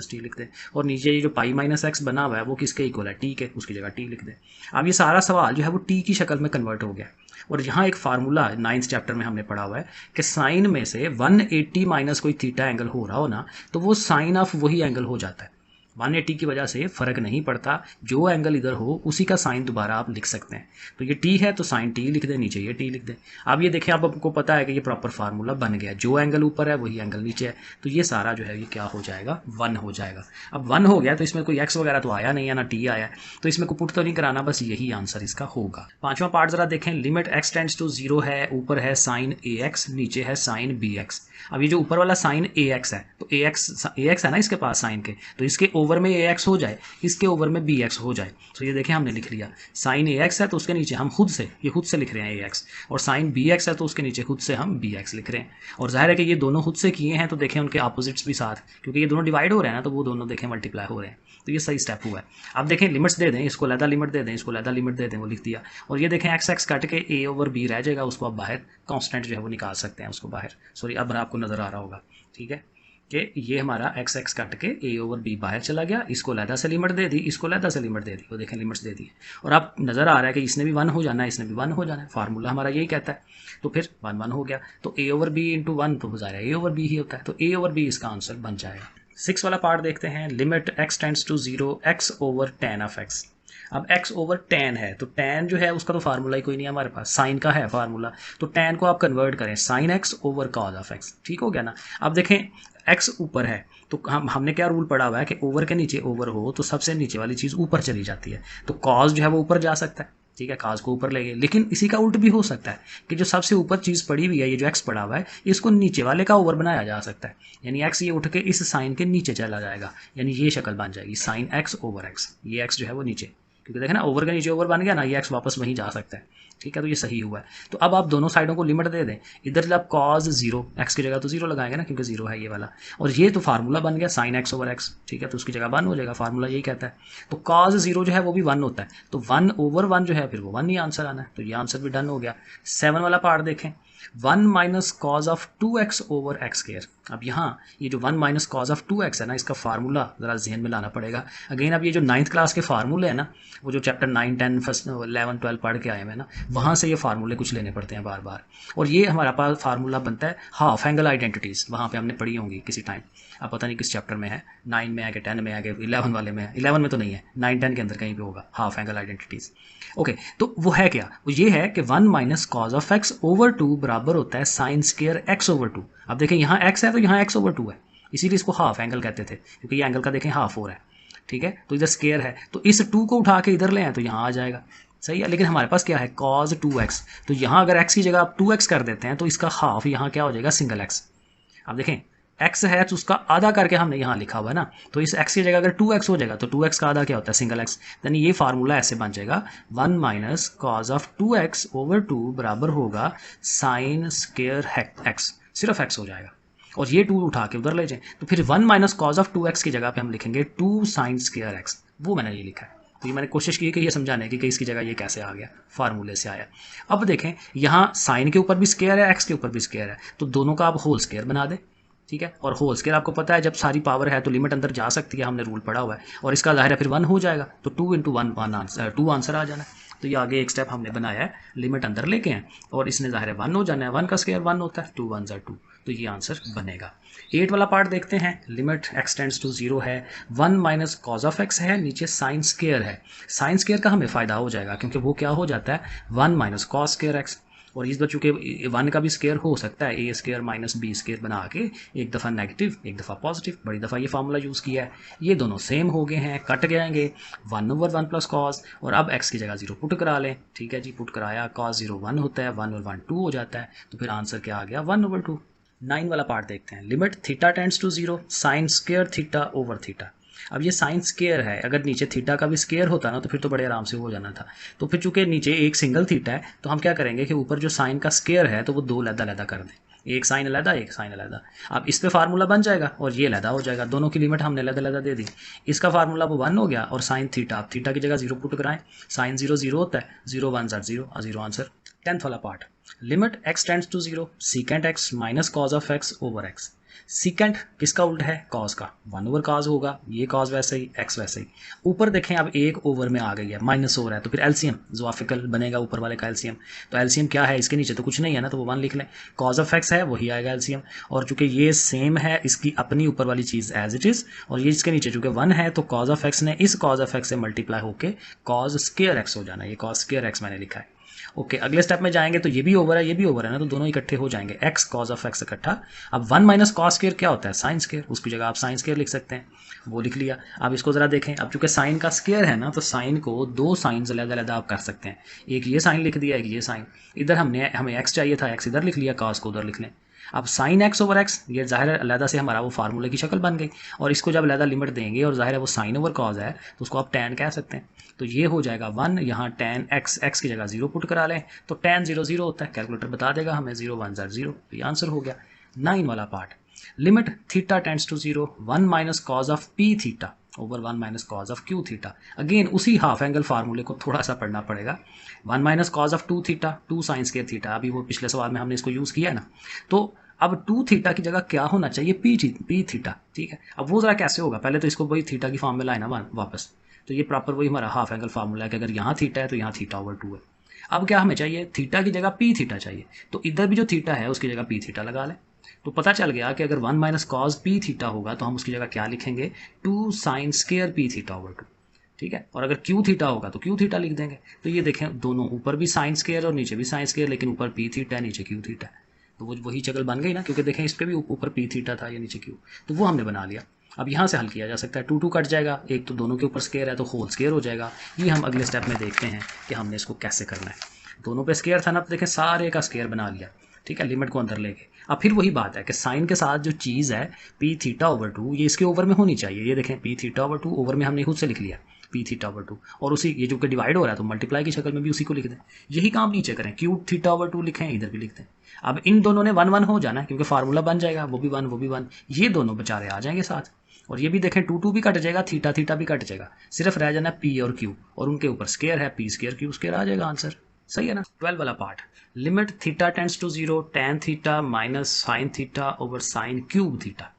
टी लिख दें। और नीचे ये जो पाई माइनस एक्स बना हुआ है वो किसके इक्वल है, टी के, उसकी जगह टी लिख दें। अब ये सारा सवाल जो है वो टी की शक्ल में कन्वर्ट हो गया। और यहाँ एक फार्मूला 9th चैप्टर में हमने पढ़ा हुआ है कि साइन में से 180 माइनस कोई थीटा एंगल हो रहा हो ना, तो वो साइन ऑफ वही एंगल हो जाता है। 180 की वजह से फ़र्क नहीं पड़ता, जो एंगल इधर हो उसी का साइन दोबारा आप लिख सकते हैं। तो ये टी है तो साइन टी लिख दें, नीचे ये टी लिख दें। अब ये देखें, अब आपको पता है कि ये प्रॉपर फार्मूला बन गया, जो एंगल ऊपर है वही एंगल नीचे है, तो ये सारा जो है ये क्या हो जाएगा, 1 हो जाएगा। अब 1 हो गया तो इसमें कोई एक्स वगैरह तो आया नहीं है, ना टी आया है, तो इसमें को पुट तो नहीं कराना, बस यही आंसर इसका होगा। पांचवा पार्ट जरा देखें, लिमिट एक्स टेंड्स टू 0 है, ऊपर है साइन ए एक्स, नीचे है साइन बी एक्स। अब ये जो ऊपर वाला साइन ए एक्स है, तो ए एक्स है ना इसके पास साइन के, तो इसके ओवर में ए एक्स हो जाए, इसके ओवर में बी एक्स हो जाए। तो ये देखें हमने लिख लिया, साइन ए एक्स है तो उसके नीचे हम खुद से लिख रहे हैं ए एक्स, और साइन बी एक्स है तो उसके नीचे खुद से हम बी एक्स लिख रहे हैं। और जाहिर है कि ये दोनों खुद से किए हैं तो देखें उनके अपोजिट्स भी साथ, क्योंकि ये दोनों डिवाइड हो रहे हैं ना, तो वो दोनों देखें मल्टीप्लाई हो रहे हैं, तो ये सही स्टेप हुआ है। अब देखें लिमिट्स दे दें, इसको लैदा लिमिट दे दें, इसको लैदा लिमिट दे दें, वो लिख दिया। और ये देखें एक्स एक्स कट के ए ओवर बी रह जाएगा, उसको आप बाहर कांस्टेंट जो है वो निकाल सकते हैं उसको बाहर। सॉरी, अब आपको नज़र आ रहा होगा, ठीक है, कि ये हमारा एक्स एक्स कट के ए ओवर बी बाहर चला गया, इसको लैदा से लिमिट दे दी, इसको लैदा से लिमिट दे दी, वो देखें लिमिट्स दे दी। और अब नज़र आ रहा है कि इसने भी 1 हो जाना है, इसने भी 1 हो जाना है, फार्मूला हमारा यही कहता है। तो फिर 1 1 हो गया, तो ए ओवर बी इंटू 1 तो ज़ाहिर है ए ओवर बी ही होता है, तो ए ओवर बी इसका आंसर बन जाएगा। 6 वाला पार्ट देखते हैं, limit x tends to 0 x over tan of x. अब x ओवर टेन है, तो टेन जो है उसका तो फार्मूला ही कोई नहीं है हमारे पास, साइन का है फार्मूला, तो टेन को आप कन्वर्ट करें sine x over cos of x, ठीक हो गया ना। अब देखें x ऊपर है, तो हमने क्या रूल पढ़ा हुआ है कि ओवर के नीचे ओवर हो तो सबसे नीचे वाली चीज़ ऊपर चली जाती है, तो कॉज जो है वो ऊपर जा सकता है, ठीक है, काज को ऊपर ले गए। लेकिन इसी का उल्ट भी हो सकता है कि जो सबसे ऊपर चीज़ पड़ी हुई है, ये जो एक्स पड़ा हुआ है, इसको नीचे वाले का ओवर बनाया जा सकता है, यानी एक्स ये उठ के इस साइन के नीचे चला जाएगा, यानी ये शक्ल बन जाएगी साइन एक्स ओवर एक्स, ये एक्स जो है वो नीचे, क्योंकि देखें ना ओवर के नीचे ओवर बन गया ना, ये एक्स वापस वहीं जा सकता है, ठीक है, तो ये सही हुआ है। तो अब आप दोनों साइडों को लिमिट दे दें, इधर जब आप कॉज 0 एक्स की जगह तो 0 लगाएंगे ना, क्योंकि 0 है ये वाला, और ये तो फार्मूला बन गया साइन एक्स ओवर एक्स, ठीक है, तो उसकी जगह 1 हो जाएगा, फार्मूला यही कहता है। तो कॉज 0 जो है वो भी 1 होता है, तो 1 ओवर 1 जो है फिर वो 1 ही आंसर आना है, तो ये आंसर भी डन हो गया। 7 वाला पार्ट देखें, 1 minus cos of 2x over x square. अब यहाँ ये जो 1 माइनस कॉज ऑफ 2x है ना, इसका फार्मूला ज़रा जहन में लाना पड़ेगा। अगेन अब ये जो 9th क्लास के फार्मूले हैं ना, वो जो चैप्टर 9 10 फर्स्ट 11 12 पढ़ के आए हैं ना, वहाँ से ये फार्मूले कुछ लेने पड़ते हैं बार बार। और ये हमारा पास फार्मूला बनता है हाफ एंगल आइडेंटिटीज़, वहाँ पे हमने पढ़ी होंगी किसी टाइम, अब पता नहीं किस चैप्टर में है, 9 में है कि 10 में है कि 11 वाले में है, 11 में तो नहीं है, 9 10 के अंदर कहीं पे होगा हाफ एंगल आइडेंटिटीज़। ओके, तो वो है क्या, वो ये है कि 1 minus cos of x over 2 बराबर होता है साइन स्क्वायर एक्स ओवर 2। अब देखें यहाँ x है तो यहाँ x ओवर 2 है, इसीलिए इसको हाफ एंगल कहते थे, क्योंकि ये एंगल का देखें हाफ हो रहा है, ठीक है, तो इधर स्क्वायर है, तो इस 2 को उठा के इधर ले आए तो यहाँ आ जाएगा, सही है। लेकिन हमारे पास क्या है cos 2x, तो यहाँ अगर x की जगह आप 2x कर देते हैं तो इसका हाफ यहाँ क्या हो जाएगा सिंगल x। अब देखें x है तो उसका आधा करके हमने यहाँ लिखा हुआ है ना, तो इस x की जगह अगर 2x हो जाएगा तो 2x का आधा क्या होता है सिंगल x, यानी ये फार्मूला ऐसे बन जाएगा 1 minus cos of 2x over 2 बराबर होगा साइन स्क्वायर x, सिर्फ x हो जाएगा, और ये 2 उठा के उधर ले जाएं तो फिर 1 माइनस कॉज ऑफ 2x की जगह पे हम लिखेंगे 2 साइन स्क्वायर x, वो मैंने ये लिखा है। तो ये मैंने कोशिश की कि ये समझाने की कि इसकी जगह ये कैसे आ गया, फार्मूले से आया। अब देखें यहाँ साइन के ऊपर भी स्क्वायर है, एक्स के ऊपर भी स्क्वायर है, तो दोनों का आप होल स्क्वायर बना दें, ठीक है, और होल स्क्वायर आपको पता है जब सारी पावर है तो लिमिट अंदर जा सकती है, हमने रूल पढ़ा हुआ है, और इसका जाहिर है फिर 1 हो जाएगा, तो 2 इंटू 1 2 आंसर आ जाना है। तो ये आगे एक स्टेप हमने बनाया है, लिमिट अंदर लेके हैं और इसने जाहिर है 1 हो जाना है, 1 का स्क्वायर 1 होता है, 2 1 2, तो ये आंसर बनेगा। 8 वाला पार्ट देखते हैं, लिमिट x टेंड्स टू 0 है, 1 माइनस कॉज ऑफ x है, नीचे साइन स्क्वायर है। साइन स्क्वायर का हमें फ़ायदा हो जाएगा क्योंकि वो क्या हो जाता है 1 माइनस कॉस स्क्वायर x, और इस बच्चों के 1 का भी स्क्वायर हो सकता है, ए स्क्वायर माइनस बी स्क्वायर बना के एक दफ़ा नेगेटिव एक दफ़ा पॉजिटिव, बड़ी दफ़ा ये फार्मूला यूज़ किया है, ये दोनों सेम हो गए हैं, कट जाएंगे 1 ओवर 1 प्लस कॉस, और अब x की जगह 0 पुट करा लें, ठीक है जी, पुट कराया, कॉस 0 1 होता है, 1 और 1 2 हो जाता है, तो फिर आंसर क्या आ गया 1 ओवर 2। 9 वाला पार्ट देखते हैं, limit theta tends to 0 sine square theta over theta. अब ये साइन स्क्वायर है, अगर नीचे थीटा का भी स्क्वायर होता ना तो फिर तो बड़े आराम से हो जाना था, तो फिर चूंकि नीचे एक सिंगल थीटा है तो हम क्या करेंगे कि ऊपर जो साइन का स्क्वायर है तो वो 2 अलग कर दें, एक साइन अलग एक साइन अलग। अब इस पे फार्मूला बन जाएगा और ये अलग हो जाएगा, दोनों की लिमिट हमने अलग दे दी, इसका फार्मूला वो 1 हो गया, और साइन थीटा, थीटा की जगह 0 पुट कराएं, साइन 0 0 होता है, 0 1 0 0 आंसर। 10th वाला part, limit x tends to 0 secant x minus cos of x over x। Secant किसका उल्ट है? कॉज का, 1 ओवर कॉज होगा, ये कॉज वैसे ही, x वैसे ही। ऊपर देखें अब एक ओवर में आ गई है, माइनस हो रहा है, तो फिर एलसीएम जोआफिकल बनेगा ऊपर वाले का एलसीएम। तो एलसीएम क्या है? इसके नीचे तो कुछ नहीं है ना, तो वो 1 लिख लें। कॉज ऑफ x है वही आएगा एलसीएम, और चूंकि ये सेम है इसकी अपनी ऊपर वाली चीज़ एज इट इज़, और ये इसके नीचे चूंकि 1 है तो कॉज ऑफ x ने इस कॉज ऑफ x से मल्टीप्लाई होकर कॉज स्क्वायर x हो जाना, ये कॉज स्क्वायर x मैंने लिखा है। ओके, अगले स्टेप में जाएंगे तो ये भी ओवर है, ये भी ओवर है ना, तो दोनों इकट्ठे हो जाएंगे, x कॉज ऑफ x इकट्ठा। अब 1 माइनस कॉस स्क्वायर क्या होता है? साइन स्क्वायर, उसकी जगह आप साइन स्क्वायर लिख सकते हैं, वो लिख लिया। अब इसको जरा देखें, अब चूंकि साइन का स्क्वायर है ना, तो साइन को 2 साइन अलग-अलग आप कर सकते हैं, एक ये साइन लिख दिया, एक ये साइन। इधर हमें x चाहिए था, x इधर लिख लिया, कॉस को उधर लिख लें। अब साइन x ओवर x, ये जाहिर है अलहदा से हमारा वो फार्मूले की शक्ल बन गई, और इसको जब अलहदा लिमिट देंगे और जाहिर है वो साइन ओवर कॉज है तो उसको आप tan कह सकते हैं। तो ये हो जाएगा 1, यहाँ tan x की जगह 0 पुट करा लें तो tan 0 0 होता है, कैलकुलेटर बता देगा हमें, 0 1 0, ये आंसर हो गया। 9 वाला part, limit theta tends to 0 1 minus cos of p theta over 1 minus cos of q theta. Again उसी हाफ एंगल फार्मूले को थोड़ा सा पढ़ना पड़ेगा। 1 minus cos of 2 theta 2 sine square theta, अभी वो पिछले सवाल में हमने इसको यूज़ किया है ना। तो अब 2 थीटा की जगह क्या होना चाहिए? p थीटा, ठीक है। अब वो ज़रा कैसे होगा? पहले तो इसको वही थीटा की फॉर्म में लाए ना वापस, तो ये प्रॉपर वही हमारा हाफ एंगल फार्मूला है कि अगर यहाँ थीटा है तो यहाँ थीटा ओवर 2 है। अब क्या हमें चाहिए? थीटा की जगह p थीटा चाहिए, तो इधर भी जो थीटा है उसकी जगह p थीटा लगा लें। तो पता चल गया कि अगर 1 माइनस कॉज p थीटा होगा तो हम उसकी जगह क्या लिखेंगे? 2 sine square p theta over 2, ठीक है। और अगर q थीटा होगा तो q थीटा लिख देंगे। तो ये देखें, दोनों ऊपर भी साइन स्क्वायर और नीचे भी साइन स्क्वायर, लेकिन ऊपर p थीटा है नीचे q थीटा है, तो वो वही शक्ल बन गई ना, क्योंकि देखें इस पर भी ऊपर p थीटा था, ये नीचे q, तो वो हमने बना लिया। अब यहाँ से हल किया जा सकता है, 2 2 कट जाएगा, एक तो दोनों के ऊपर स्क्वायर है तो होल स्क्वायर हो जाएगा। ये हम अगले स्टेप में देखते हैं कि हमने इसको कैसे करना है। दोनों पे स्क्वायर था ना, तो देखें सारे का स्क्वायर बना लिया, ठीक है, लिमिट को अंदर लेके। अब फिर वही बात है कि साइन के साथ जो चीज़ है p थीटा ओवर 2, ये इसके ओवर में होनी चाहिए। ये देखें p थीटा ओवर 2 ओवर में हमने खुद से लिख लिया p थीटा ओवर 2, और उसी ये जो कि डिवाइड हो रहा है तो मल्टीप्लाई की शक्ल में भी उसी को लिख दें। यही काम नीचे करें, क्यूब थीटा ओवर 2 लिखें, इधर भी लिख दें। अब इन दोनों ने 1 1 हो जाना है, क्योंकि फार्मूला बन जाएगा, वो भी 1 वो भी 1, ये दोनों बेचारे आ जाएंगे साथ। और ये भी देखें 2 2 भी कट जाएगा, थीटा थीटा भी कट जाएगा, सिर्फ रह जाना p और q, और उनके ऊपर स्क्वायर है, p स्क्वायर q स्क्वायर आ जाएगा आंसर। सही है ना। 12 वाला part, limit theta tends to 0 tan theta minus sine theta over sine cube theta.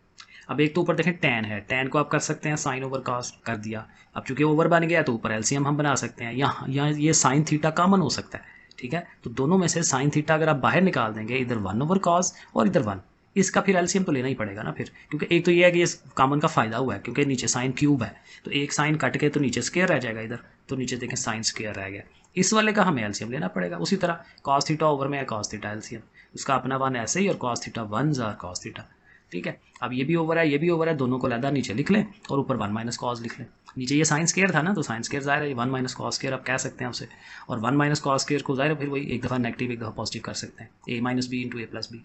अब एक तो ऊपर देखें tan है, tan को आप कर सकते हैं साइन ओवर कॉस, कर दिया। अब चूंकि ओवर बन गया तो ऊपर एलसीएम हम बना सकते हैं, यहाँ ये साइन थीटा कॉमन हो सकता है, ठीक है। तो दोनों में से साइन थीटा अगर आप बाहर निकाल देंगे, इधर 1 ओवर कॉस और इधर 1, इसका फिर एलसीएम तो लेना ही पड़ेगा ना फिर, क्योंकि एक तो ये है कि ये कॉमन का फायदा हुआ है, क्योंकि नीचे साइन क्यूब है तो एक साइन कट के तो नीचे स्क्वायर रह जाएगा, इधर तो नीचे देखें साइन स्क्वायर रह गया। इस वाले का हमें एलसीएम लेना पड़ेगा। उसी तरह कॉस थीटा ओवर में है कॉस थीटा एलसीएम, उसका अपना 1 ऐसे ही, और cos theta 1 jar cos theta, ठीक है। अब ये भी ओवर है, ये भी ओवर है, दोनों को लहदा नीचे लिख लें और ऊपर 1 माइनस कॉस लिख लें। नीचे ये साइन स्क्वायर था ना, तो साइन स्क्वायर जाहिर है 1 माइनस कॉस स्क्वायर आप कह सकते हैं उसे, और 1 माइनस कॉस स्क्वायर को जाहिर है फिर वही एक दफ़ा नेगेटिव एक दफ़ा पॉजिटिव कर सकते हैं, a minus b into a plus b.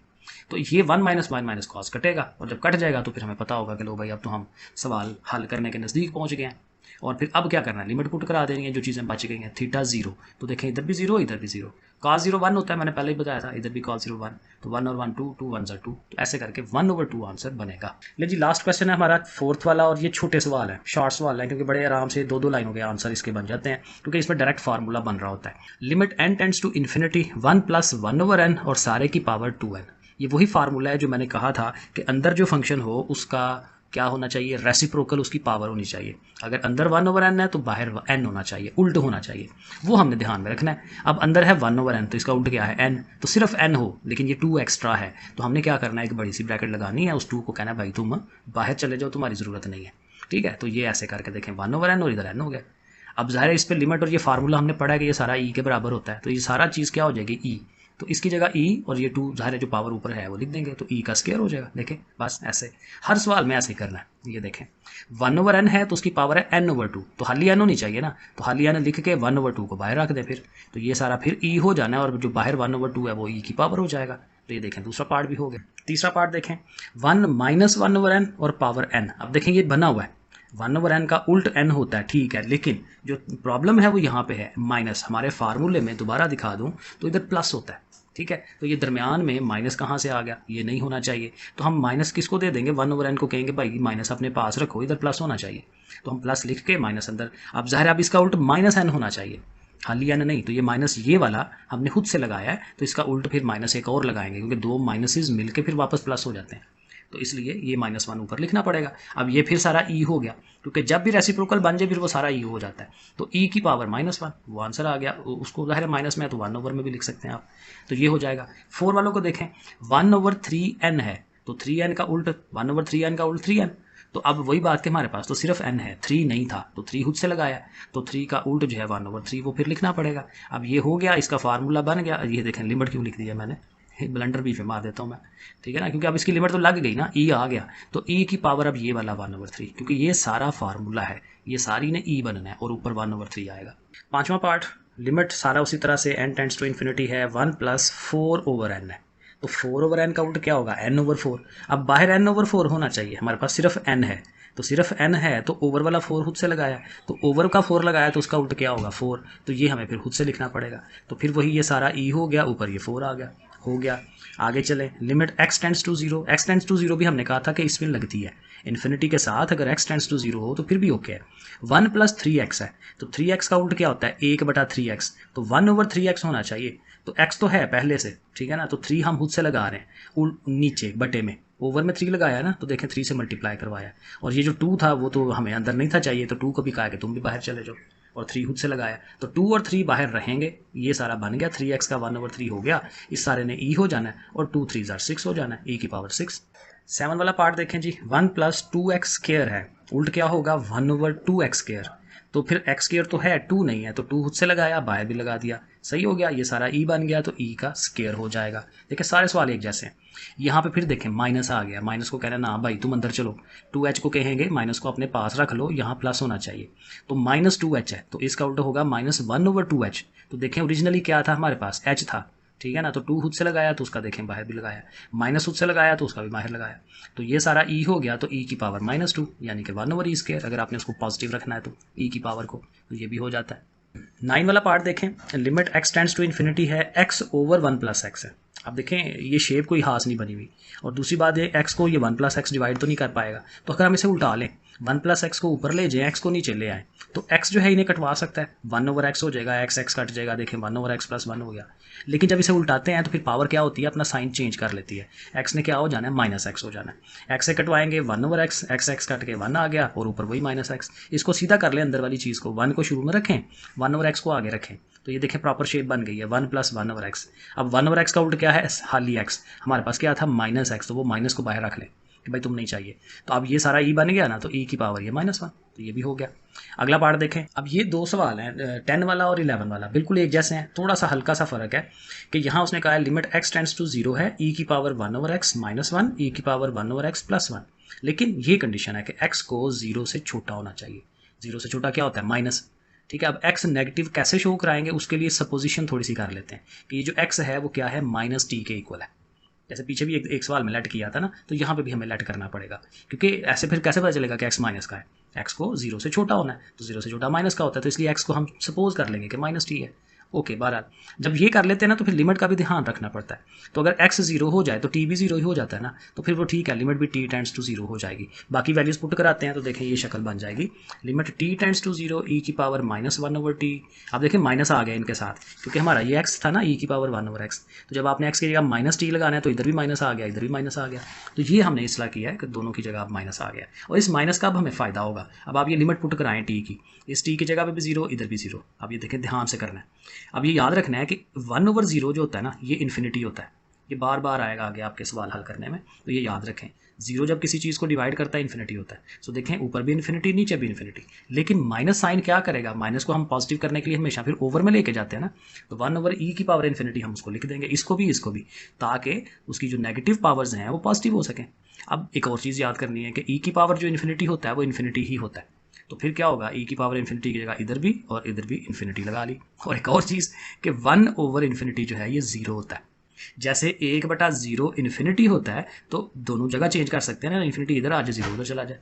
तो ये 1 माइनस कॉस कटेगा, और जब कट जाएगा तो फिर हमें पता होगा कि लो भाई अब तो हम सवाल हल करने के नज़दीक पहुँच गए हैं। और फिर अब क्या करना है? लिमिट पुट करा देनी है, जो चीज़ें बच गई हैं। थीटा 0, तो देखें इधर भी 0 इधर भी 0, कॉस 0 1 होता है, मैंने पहले ही बताया था, इधर भी कॉस 0 1, तो 1 और 1 2 2 1 2, तो ऐसे करके 1 ओवर 2 आंसर बनेगा। ले जी, लास्ट क्वेश्चन है हमारा 4th वाला, और ये छोटे सवाल है, शॉर्ट सवाल है, क्योंकि बड़े आराम से 2 लाइनों के आंसर इसके बन जाते हैं, क्योंकि इसमें डायरेक्ट फार्मूला बन रहा होता है। Limit n tends to infinity 1 plus 1 over n और सारे की पावर 2n। ये वही फार्मूला है जो मैंने कहा था कि अंदर जो फंक्शन हो उसका क्या होना चाहिए? रेसिप्रोकल उसकी पावर होनी चाहिए। अगर अंदर 1 ओवर n है तो बाहर n होना चाहिए, उल्ट होना चाहिए, वो हमने ध्यान में रखना है। अब अंदर है 1 ओवर n, तो इसका उल्ट क्या है? n, तो सिर्फ n हो, लेकिन ये 2 एक्स्ट्रा है, तो हमने क्या करना है? एक बड़ी सी ब्रैकेट लगानी है, उस 2 को कहना है भाई तुम बाहर चले जाओ, तुम्हारी ज़रूरत नहीं है, ठीक है। तो ये ऐसे करके देखें 1 ओवर n और इधर n हो गया। अब ज़ाहिर है इस पर लिमिट और ये फार्मूला हमने पढ़ा है कि ये सारा e के बराबर होता है, तो ये सारा चीज़ क्या हो जाएगी? e, तो इसकी जगह e और ये 2 ज़ाहिर है जो पावर ऊपर है वो लिख देंगे, तो e का स्क्वायर हो जाएगा। देखें बस ऐसे हर सवाल में ऐसे ही करना है। ये देखें 1 ओवर n है तो उसकी पावर है n ओवर 2, तो खाली n होनी चाहिए ना, तो खाली n लिख के 1 ओवर 2 को बाहर रख दें, फिर तो ये सारा फिर e हो जाना है, और जो बाहर 1 ओवर 2 है वो e की पावर हो जाएगा। तो ये देखें दूसरा पार्ट भी हो गया। तीसरा पार्ट देखें 1 माइनस 1 ओवर n और पावर n। अब देखें ये बना हुआ है 1 ओवर n का उल्ट n होता है, ठीक है, लेकिन जो प्रॉब्लम है वो यहाँ पे है माइनस। हमारे फार्मूले में दोबारा दिखा दूँ तो इधर प्लस होता है, ठीक है, तो ये दरमियान में माइनस कहाँ से आ गया? ये नहीं होना चाहिए, तो हम माइनस किसको दे देंगे? 1 ओवर n को कहेंगे भाई माइनस अपने पास रखो, इधर प्लस होना चाहिए, तो हम प्लस लिख के माइनस अंदर। अब ज़ाहिर अब इसका उल्ट माइनस n होना चाहिए, खाली एन नहीं, तो ये माइनस ये वाला हमने खुद से लगाया है, तो इसका उल्ट फिर माइनस एक और लगाएंगे, क्योंकि दो माइनसेस मिलके फिर वापस प्लस हो जाते हैं, तो इसलिए ये -1 ऊपर लिखना पड़ेगा। अब ये फिर सारा ई हो गया, क्योंकि जब भी रेसिप्रोकल बन जाए फिर वो सारा ई हो जाता है, तो ई की पावर -1 वो आंसर आ गया। उसको ज़ाहिर है माइनस में है तो 1/, में भी लिख सकते हैं आप, तो ये हो जाएगा। 4 वालों को देखें, 1/3n है, तो 3n का उल्ट 1/3n का उल्ट 3n, तो अब वही बात कि हमारे पास तो सिर्फ n है, 3 नहीं था, तो 3 खुद से लगाया, तो 3 का उल्ट जो है 1/3 वो फिर लिखना पड़ेगा। अब ये हो गया, इसका फार्मूला बन गया। ये देखें लिमिट क्यों लिख दिया मैंने, ब्लंडर भी पे मार देता हूँ मैं, ठीक है ना, क्योंकि अब इसकी लिमिट तो लग गई ना, ई आ गया, तो ई की पावर अब ये वाला 1/3, क्योंकि ये सारा फार्मूला है, ये सारी ने ई बनना है और ऊपर 1/3 आएगा। पांचवा पार्ट, लिमिट सारा उसी तरह से n टेंड्स टू इन्फिनिटी है, 1 + 4/n है, तो 4/n का उल्ट क्या होगा, n/4। अब बाहर n/4 होना चाहिए, हमारे पास सिर्फ n है, तो सिर्फ n है, तो ओवर वाला 4 खुद से लगाया, तो ओवर का 4 लगाया तो उसका उल्ट क्या होगा 4, तो ये हमें फिर खुद से लिखना पड़ेगा। तो फिर वही ये सारा ई हो गया, ऊपर ये 4 आ गया, हो गया। आगे चले, limit x tends to 0, x tends to 0 भी हमने कहा था कि इसमें लगती है इन्फिनिटी के साथ, अगर x टेंड्स टू 0 हो तो फिर भी ओके है। 1 + 3x है, तो 3x का उल्ट क्या होता है 1/3x, तो 1/3x होना चाहिए, तो x तो है पहले से, ठीक है ना, तो 3 हम खुद से लगा रहे हैं नीचे बटे में, ओवर में 3 लगाया है ना, तो देखें 3 से मल्टीप्लाई करवाया, और ये जो 2 था वो तो हमें अंदर नहीं था चाहिए, तो 2 को भी कहा कि तुम भी बाहर चले जाओ, और 3 खुद से लगाया, तो 2 और 3 बाहर रहेंगे, ये सारा बन गया, 3x का 1/3 हो गया, इस सारे ने ई हो जाना है, और 2 3 6 हो जाना है, ई की पावर 6। 7 वाला पार्ट देखें जी, 1 + 2x² है, उल्ट क्या होगा 1/2x², तो फिर x² तो है, 2 नहीं है, तो 2 खुद से लगाया, बाहर भी लगा दिया, सही हो गया, ये सारा ई बन गया, तो ई का स्क्वायर हो जाएगा। देखिए सारे सवाल एक जैसे हैं। यहाँ पे फिर देखें माइनस आ गया, माइनस को कहना ना भाई तुम अंदर चलो, 2h को कहेंगे माइनस को अपने पास रख लो, यहाँ प्लस होना चाहिए, तो -2h है, तो इसका उल्टा होगा -1/2h। तो देखें ओरिजिनली क्या था हमारे पास, h था, ठीक है ना, तो 2 खुद से लगाया तो उसका देखें बाहर भी लगाया, माइनस खुद से लगाया तो उसका भी बाहर लगाया, तो ये सारा ई हो गया, तो ई की पावर -2 यानी कि 1/e², अगर आपने उसको पॉजिटिव रखना है तो ई की पावर को, तो ये भी हो जाता है। 9 वाला पार्ट देखें, limit x tends to infinity है, x/1 + x है। अब देखें ये शेप कोई खास नहीं बनी हुई, और दूसरी बात ये x को ये 1 + x डिवाइड तो नहीं कर पाएगा, तो अगर हम इसे उल्टा लें 1 + x को ऊपर ले जाएं, x को नीचे ले आएँ, तो x जो है इन्हें कटवा सकता है, 1/x हो जाएगा, x कट जाएगा, देखें 1/x + 1 हो गया। लेकिन जब इसे उल्टाते हैं तो फिर पावर क्या होती है, अपना साइन चेंज कर लेती है, x ने क्या हो जाना है -x हो जाना है, x से कटवाएंगे 1/x, x कट के 1 आ गया, और ऊपर वही -x। इसको सीधा कर लें अंदर वाली चीज़ को, 1 को शुरू में रखें, 1/x को आगे रखें, तो ये देखें प्रॉपर शेप बन गई है, 1 + 1/x। अब 1/x का उल्ट क्या है, खाली x, हमारे पास क्या था -x, तो वो माइनस को बाहर रख लें कि भाई तुम नहीं चाहिए, तो अब ये सारा ई बन गया ना, तो ई की पावर ये -1, तो ये भी हो गया। अगला पार्ट देखें, अब ये 2 सवाल हैं, 10 वाला और 11 वाला बिल्कुल एक जैसे हैं, थोड़ा सा हल्का सा फ़र्क है कि यहाँ उसने कहा है लिमिट x टेंड्स टू 0 है, ई की पावर 1/x -1, ई की पावर 1/x + 1, लेकिन ये कंडीशन है कि x को 0 से छोटा होना चाहिए। 0 से छोटा क्या होता है, माइनस, ठीक है। अब x नेगेटिव कैसे शो कराएंगे, उसके लिए सपोजिशन थोड़ी सी कर लेते हैं कि ये जो x है वो क्या है, -t के इक्वल है। जैसे पीछे भी एक सवाल में लेट किया था ना, तो यहाँ पे भी हमें लेट करना पड़ेगा, क्योंकि ऐसे फिर कैसे पता चलेगा कि x माइनस का है, x को 0 से छोटा होना है, तो 0 से छोटा माइनस का होता है, तो इसलिए x को हम सपोज कर लेंगे कि -t है। ओके, बहरहाल जब ये कर लेते हैं ना, तो फिर लिमिट का भी ध्यान रखना पड़ता है, तो अगर x 0 हो जाए तो t भी 0 ही हो जाता है ना, तो फिर वो ठीक है, लिमिट भी t टेंड्स टू 0 हो जाएगी। बाकी वैल्यूज पुट कराते हैं तो देखें ये शक्ल बन जाएगी, limit t tends to 0, e की पावर -1/t। अब देखें माइनस आ गया इनके साथ, क्योंकि हमारा ये x था ना, e की पावर 1/x, तो जब आपने x की जगह -t लगाना है तो इधर भी माइनस आ गया, इधर भी माइनस आ गया, तो ये हमने इसलिए किया है कि दोनों की जगह अब माइनस आ गया, और इस माइनस का अब हमें फ़ायदा होगा। अब आप ये लिमिट पुट कराएं t की, इस t की जगह पे भी 0, इधर भी 0। अब ये देखें ध्यान से करना है, अब ये याद रखना है कि 1/0 जो होता है ना, ये इन्फिनिटी होता है, ये बार बार आएगा आगे आपके सवाल हल करने में, तो ये याद रखें, 0 जब किसी चीज़ को डिवाइड करता है इन्फिनिटी होता है। सो देखें ऊपर भी इन्फिनिटी, नीचे भी इन्फिनिटी, लेकिन माइनस साइन क्या करेगा, माइनस को हम पॉजिटिव करने के लिए हमेशा फिर ओवर में लेके जाते हैं ना, तो 1/e की पावर इन्फिनिटी हम उसको लिख देंगे, इसको भी, ताकि उसकी जो नेगेटिव पावर्स हैं वो पॉजिटिव हो सकें। अब एक और चीज़ याद करनी है कि e की पावर जो इन्फिनिटी होता है वो इन्फिनिटी ही होता है, तो फिर क्या होगा, e की पावर इन्फिनिटी की जगह इधर भी और इधर भी इन्फिनिटी लगा ली। और एक और चीज़ कि 1/इन्फिनिटी जो है ये 0 होता है, जैसे 1/0 इन्फिनिटी होता है, तो दोनों जगह चेंज कर सकते हैं ना, इन्फिनिटी इधर आ जाए 0 उधर चला जाए,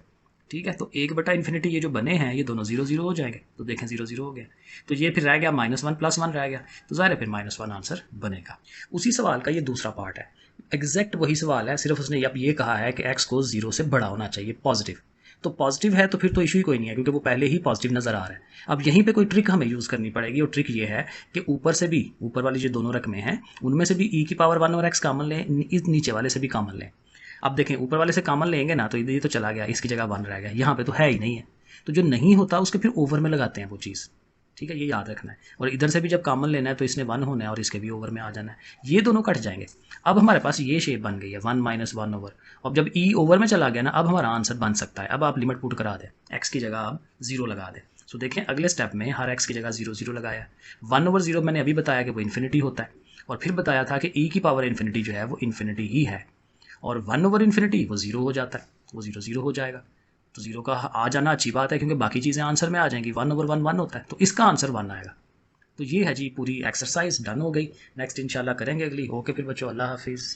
ठीक है। तो 1/इन्फिनिटी ये जो बने हैं ये दोनों 0 0 हो जाएंगे, तो देखें 0 0 हो गया, तो ये फिर रह गया -1 + 1 रह गया, तो ज़ाहिर है फिर -1 आंसर बनेगा। उसी सवाल का ये दूसरा पार्ट है, एग्जैक्ट वही सवाल है, सिर्फ उसने अब ये कहा है कि x को 0 से बड़ा होना चाहिए, पॉजिटिव। तो पॉजिटिव है तो फिर तो इशू ही कोई नहीं है, क्योंकि वो पहले ही पॉजिटिव नज़र आ रहा है। अब यहीं पे कोई ट्रिक हमें यूज़ करनी पड़ेगी, और ट्रिक ये है कि ऊपर से भी, ऊपर वाली जो दोनों रकमें हैं उनमें से भी e की पावर 1 और x कॉमन लें, इस नीचे वाले से भी कॉमन लें। अब देखें ऊपर वाले से कॉमन लेंगे ना तो ये तो चला गया, इसकी जगह 1 रह गया, यहाँ पे तो है ही नहीं है। तो जो नहीं होता उसके फिर ओवर में लगाते हैं वो चीज़, ठीक है, ये याद रखना है। और इधर से भी जब कॉमन लेना है तो इसने 1 होना है और इसके भी ओवर में आ जाना है, ये दोनों कट जाएंगे। अब हमारे पास ये शेप बन गई है 1 - 1 ओवर। अब जब ई ओवर में चला गया ना, अब हमारा आंसर बन सकता है। अब आप लिमिट पुट करा दें, एक्स की जगह आप 0 लगा दें। सो देखें अगले स्टेप में हर एक्स की जगह 0 0 लगाया। 1/0 मैंने अभी बताया कि वो इन्फिनिटी होता है, और फिर बताया था कि ई की पावर इन्फिनिटी जो है वो इन्फिनिटी ही है, और 1/∞ वो 0 हो जाता है, वो 0 0 हो जाएगा। तो 0 का आ जाना अच्छी बात है, क्योंकि बाकी चीज़ें आंसर में आ जाएंगी। 1/1 1 होता है, तो इसका आंसर 1 आएगा। तो ये है जी, पूरी एक्सरसाइज डन हो गई। नेक्स्ट इंशाल्लाह करेंगे अगली। ओके फिर बच्चों, अल्लाह हाफिज़।